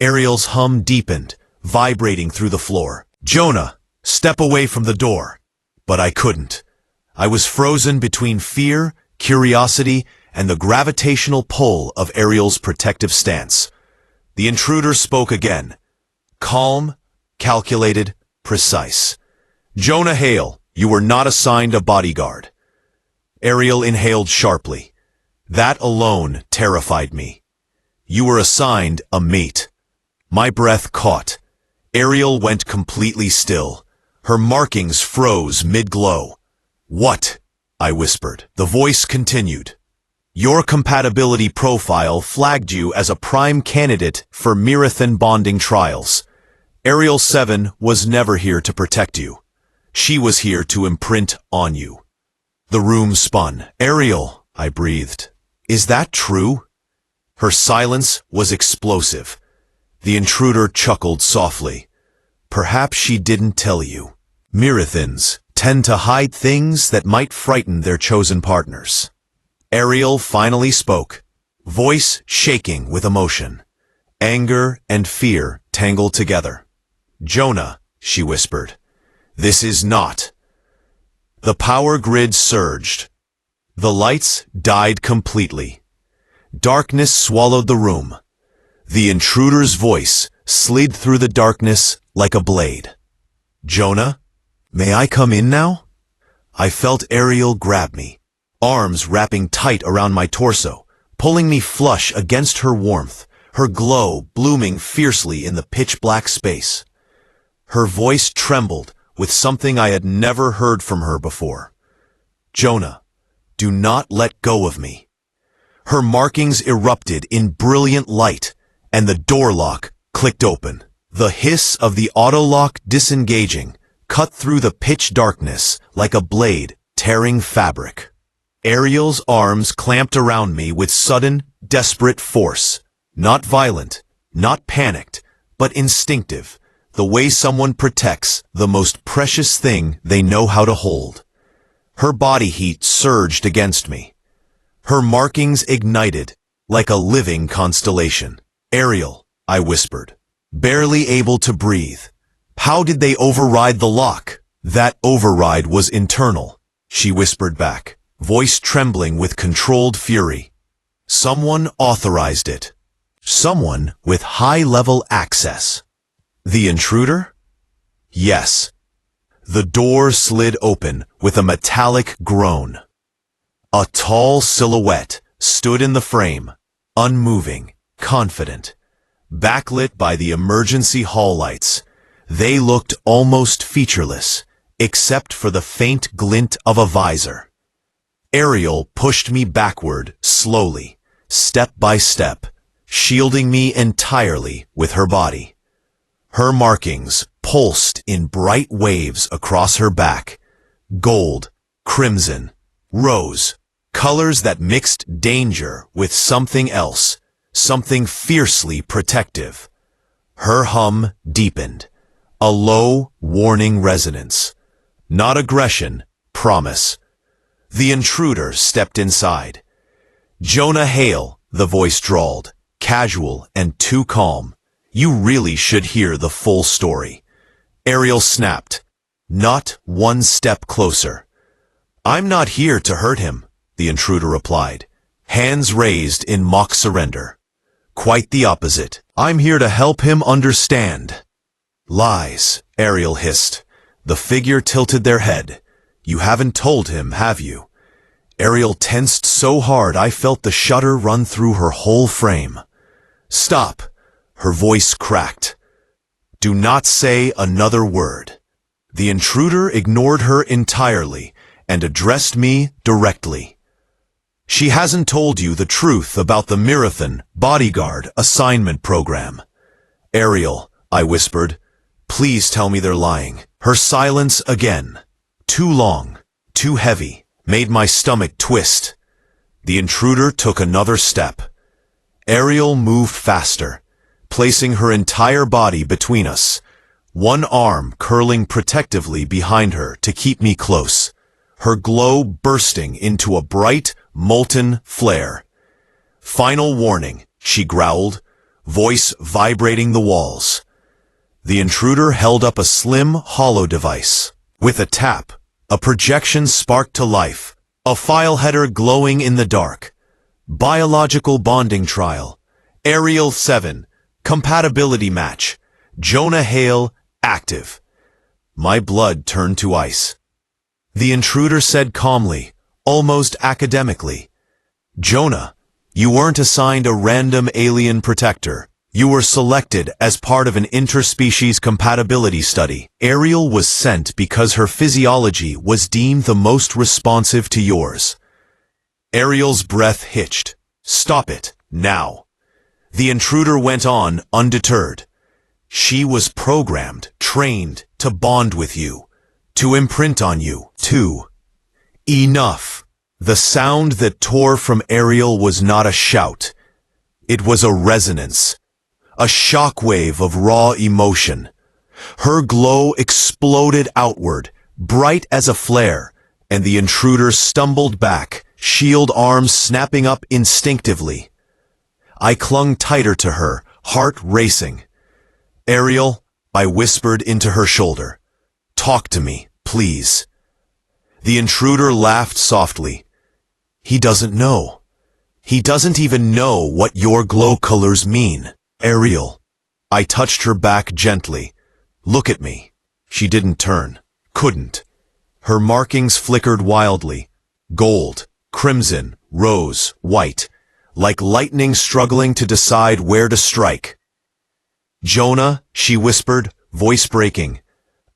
Ariel's hum deepened, vibrating through the floor. Jonah, step away from the door. But I couldn't. I was frozen between fear, curiosity, and the gravitational pull of Ariel's protective stance. The intruder spoke again. Calm, calculated, precise. Jonah Hale, you were not assigned a bodyguard. Ariel inhaled sharply. That alone terrified me. You were assigned a mate. My breath caught. Ariel went completely still. Her markings froze mid-glow. What? I whispered. The voice continued. Your compatibility profile flagged you as a prime candidate for marathon bonding trials. Ariel 7 was never here to protect you. She was here to imprint on you. The room spun. Ariel, I breathed. Is that true? Her silence was explosive. The intruder chuckled softly. Perhaps she didn't tell you. Marathons tend to hide things that might frighten their chosen partners. Ariel finally spoke, voice shaking with emotion. Anger and fear tangled together. "Jonah," she whispered, "this is not." The power grid surged. The lights died completely. Darkness swallowed the room. The intruder's voice slid through the darkness like a blade. "Jonah, may I come in now?" I felt Ariel grab me, arms wrapping tight around my torso, pulling me flush against her warmth, her glow blooming fiercely in the pitch-black space. Her voice trembled with something I had never heard from her before. "Jonah, do not let go of me." Her markings erupted in brilliant light, and the door lock clicked open. The hiss of the auto-lock disengaging cut through the pitch darkness like a blade tearing fabric. Ariel's arms clamped around me with sudden, desperate force. Not violent, not panicked, but instinctive, the way someone protects the most precious thing they know how to hold. Her body heat surged against me. Her markings ignited like a living constellation. "Ariel," I whispered, barely able to breathe. "How did they override the lock?" "That override was internal," she whispered back, voice trembling with controlled fury. "Someone authorized it. Someone with high-level access." "The intruder?" "Yes." The door slid open with a metallic groan. A tall silhouette stood in the frame, unmoving, confident. Backlit by the emergency hall lights, they looked almost featureless, except for the faint glint of a visor. Ariel pushed me backward slowly, step by step, shielding me entirely with her body. Her markings pulsed in bright waves across her back, gold, crimson, rose, colors that mixed danger with something else, something fiercely protective. Her hum deepened, a low, warning resonance. Not aggression, promise. The intruder stepped inside. "Jonah Hale," the voice drawled, casual and too calm. "You really should hear the full story." Ariel snapped. "Not one step closer." "I'm not here to hurt him," the intruder replied, hands raised in mock surrender. "Quite the opposite. I'm here to help him understand." "Lies," Ariel hissed. The figure tilted their head. "You haven't told him, have you?" Ariel tensed so hard I felt the shudder run through her whole frame. "Stop," her voice cracked. "Do not say another word." The intruder ignored her entirely and addressed me directly. "She hasn't told you the truth about the Marathon Bodyguard assignment program." "Ariel," I whispered, "please tell me they're lying." Her silence again, too long, too heavy, made my stomach twist. The intruder took another step. Ariel moved faster, placing her entire body between us, one arm curling protectively behind her to keep me close, her glow bursting into a bright, molten flare. "Final warning," she growled, voice vibrating the walls. The intruder held up a slim, hollow device. With a tap, a projection sparked to life, a file header glowing in the dark. "Biological bonding trial. Ariel 7. Compatibility match. Jonah Hale, active." My blood turned to ice. The intruder said calmly, almost academically, "Jonah, you weren't assigned a random alien protector. You were selected as part of an interspecies compatibility study. Ariel was sent because her physiology was deemed the most responsive to yours." Ariel's breath hitched. "Stop it, now." The intruder went on, undeterred. "She was programmed, trained to bond with you, to imprint on you, to..." Enough. The sound that tore from Ariel was not a shout. It was a resonance. A shockwave of raw emotion. Her glow exploded outward, bright as a flare, and the intruder stumbled back, shield arms snapping up instinctively. I clung tighter to her, heart racing. "Ariel," I whispered into her shoulder. "Talk to me, please." The intruder laughed softly. "He doesn't know. He doesn't even know what your glow colors mean." "Ariel." I touched her back gently. "Look at me." She didn't turn. Couldn't. Her markings flickered wildly. Gold, crimson, rose, white, like lightning struggling to decide where to strike. "Jonah," she whispered, voice breaking.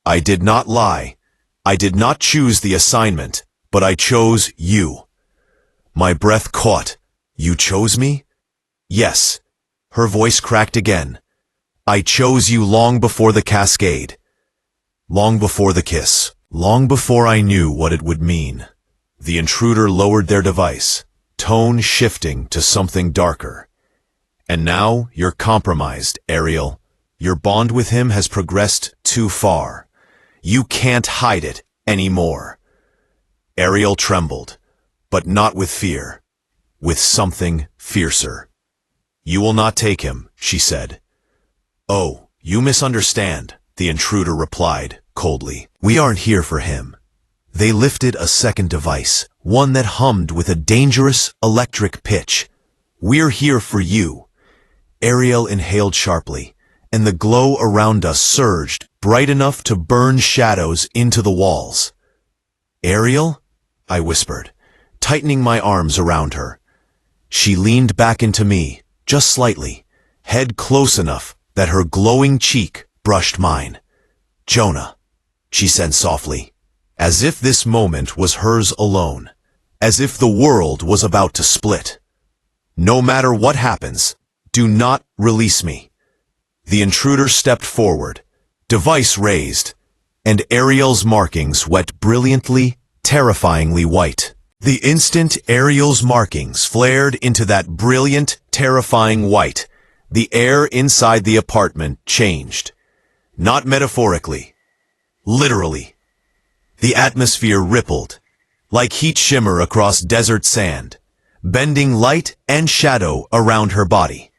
"I did not lie. I did not choose the assignment, but I chose you." My breath caught. "You chose me?" "Yes." Her voice cracked again. "I chose you long before the cascade. Long before the kiss. Long before I knew what it would mean." The intruder lowered their device, tone shifting to something darker. "And now you're compromised, Ariel. Your bond with him has progressed too far. You can't hide it anymore." Ariel trembled, but not with fear, with something fiercer. "You will not take him," she said. "Oh, you misunderstand," the intruder replied, coldly. "We aren't here for him." They lifted a second device, one that hummed with a dangerous electric pitch. "We're here for you." Ariel inhaled sharply, and the glow around us surged, bright enough to burn shadows into the walls. "Ariel?" I whispered, tightening my arms around her. She leaned back into me, just slightly, head close enough that her glowing cheek brushed mine. "Jonah," she said softly, as if this moment was hers alone, as if the world was about to split. "No matter what happens, do not release me." The intruder stepped forward, device raised, and Ariel's markings wet brilliantly, terrifyingly white. The instant Ariel's markings flared into that brilliant, terrifying white, the air inside the apartment changed. Not metaphorically, literally. The atmosphere rippled, like heat shimmer across desert sand, bending light and shadow around her body.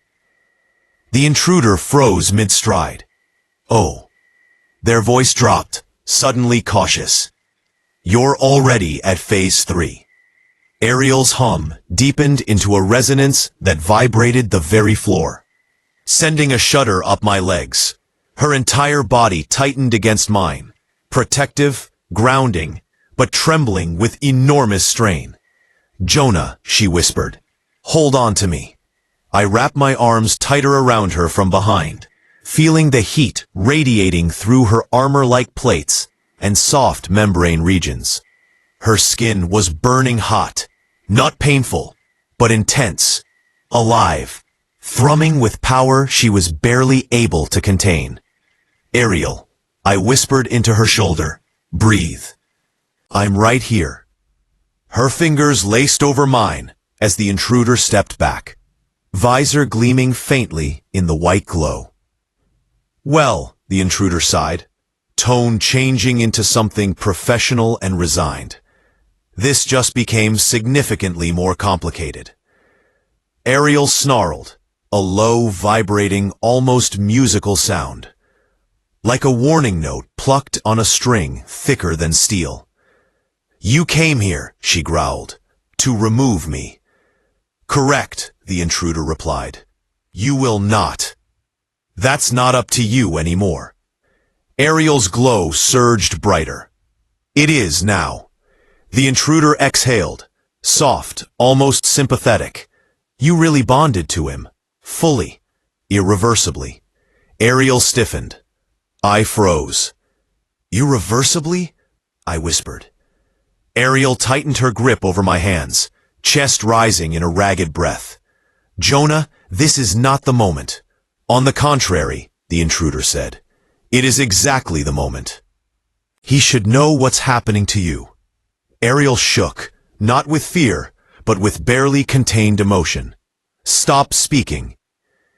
The intruder froze mid-stride. "Oh." Their voice dropped, suddenly cautious. "You're already at phase 3. Ariel's hum deepened into a resonance that vibrated the very floor, sending a shudder up my legs. Her entire body tightened against mine, protective, grounding, but trembling with enormous strain. "Jonah," she whispered, "hold on to me." I wrapped my arms tighter around her from behind, feeling the heat radiating through her armor-like plates and soft membrane regions. Her skin was burning hot, not painful, but intense, alive, thrumming with power she was barely able to contain. "Ariel," I whispered into her shoulder, "breathe. I'm right here." Her fingers laced over mine as the intruder stepped back, visor gleaming faintly in the white glow. "Well," the intruder sighed, tone changing into something professional and resigned. "This just became significantly more complicated." Ariel snarled, a low, vibrating, almost musical sound, like a warning note plucked on a string thicker than steel. "You came here," she growled, "to remove me." "Correct," the intruder replied. "You will not. That's not up to you anymore." Ariel's glow surged brighter. "It is now." The intruder exhaled, soft, almost sympathetic. "You really bonded to him. Fully. Irreversibly." Ariel stiffened. I froze. "Irreversibly?" I whispered. Ariel tightened her grip over my hands, chest rising in a ragged breath. "Jonah, this is not the moment." "On the contrary," the intruder said, "it is exactly the moment. He should know what's happening to you." Ariel shook, not with fear, but with barely contained emotion. "Stop speaking.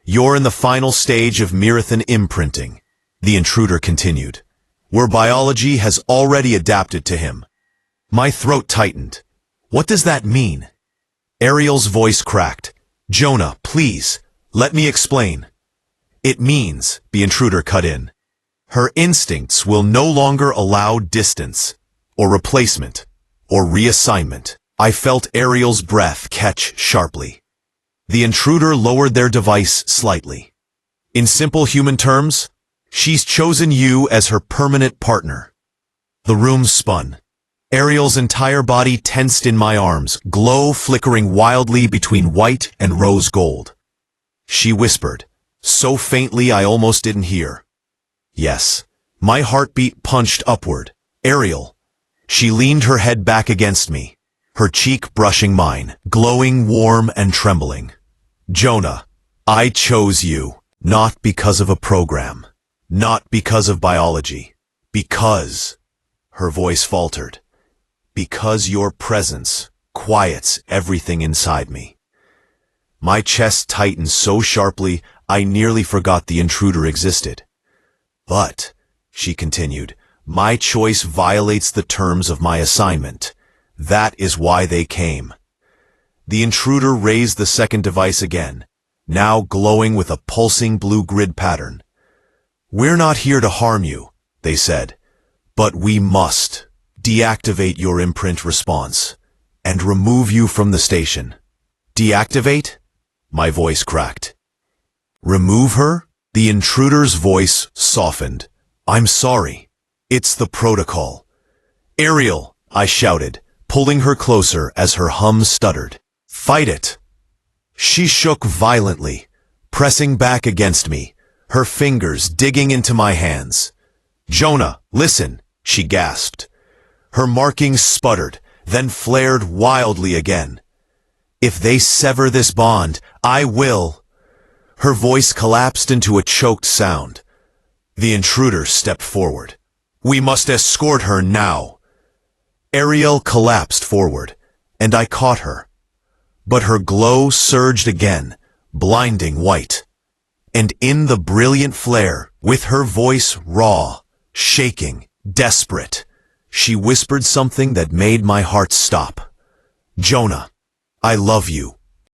You're in the final stage of Marathon imprinting," the intruder continued, "where biology has already adapted to him." My throat tightened. "What does that mean?" Ariel's voice cracked. Jonah, please, let me explain. It means, the intruder cut in. Her instincts will no longer allow distance, or replacement, or reassignment. I felt Ariel's breath catch sharply. The intruder lowered their device slightly. In simple human terms, she's chosen you as her permanent partner. The room spun. Ariel's entire body tensed in my arms, glow flickering wildly between white and rose gold. She whispered, so faintly I almost didn't hear. Yes. My heartbeat punched upward. Ariel. She leaned her head back against me, her cheek brushing mine, glowing warm and trembling. Jonah, I chose you, not because of a program, not because of biology, because, her voice faltered, because your presence quiets everything inside me. My chest tightened so sharply I nearly forgot the intruder existed. But, she continued, my choice violates the terms of my assignment. That is why they came. The intruder raised the second device again, now glowing with a pulsing blue grid pattern. We're not here to harm you, they said, but we must deactivate your imprint response and remove you from the station. Deactivate? My voice cracked. Remove her? The intruder's voice softened. I'm sorry. It's the protocol. Ariel, I shouted, pulling her closer as her hum stuttered. Fight it. She shook violently, pressing back against me, her fingers digging into my hands. Jonah, listen, she gasped. Her markings sputtered, then flared wildly again. If they sever this bond, I will. Her voice collapsed into a choked sound. The intruder stepped forward. We must escort her now. Ariel collapsed forward, and I caught her. But her glow surged again, blinding white. And in the brilliant flare, with her voice raw, shaking, desperate, she whispered something that made my heart stop. Jonah, I love you.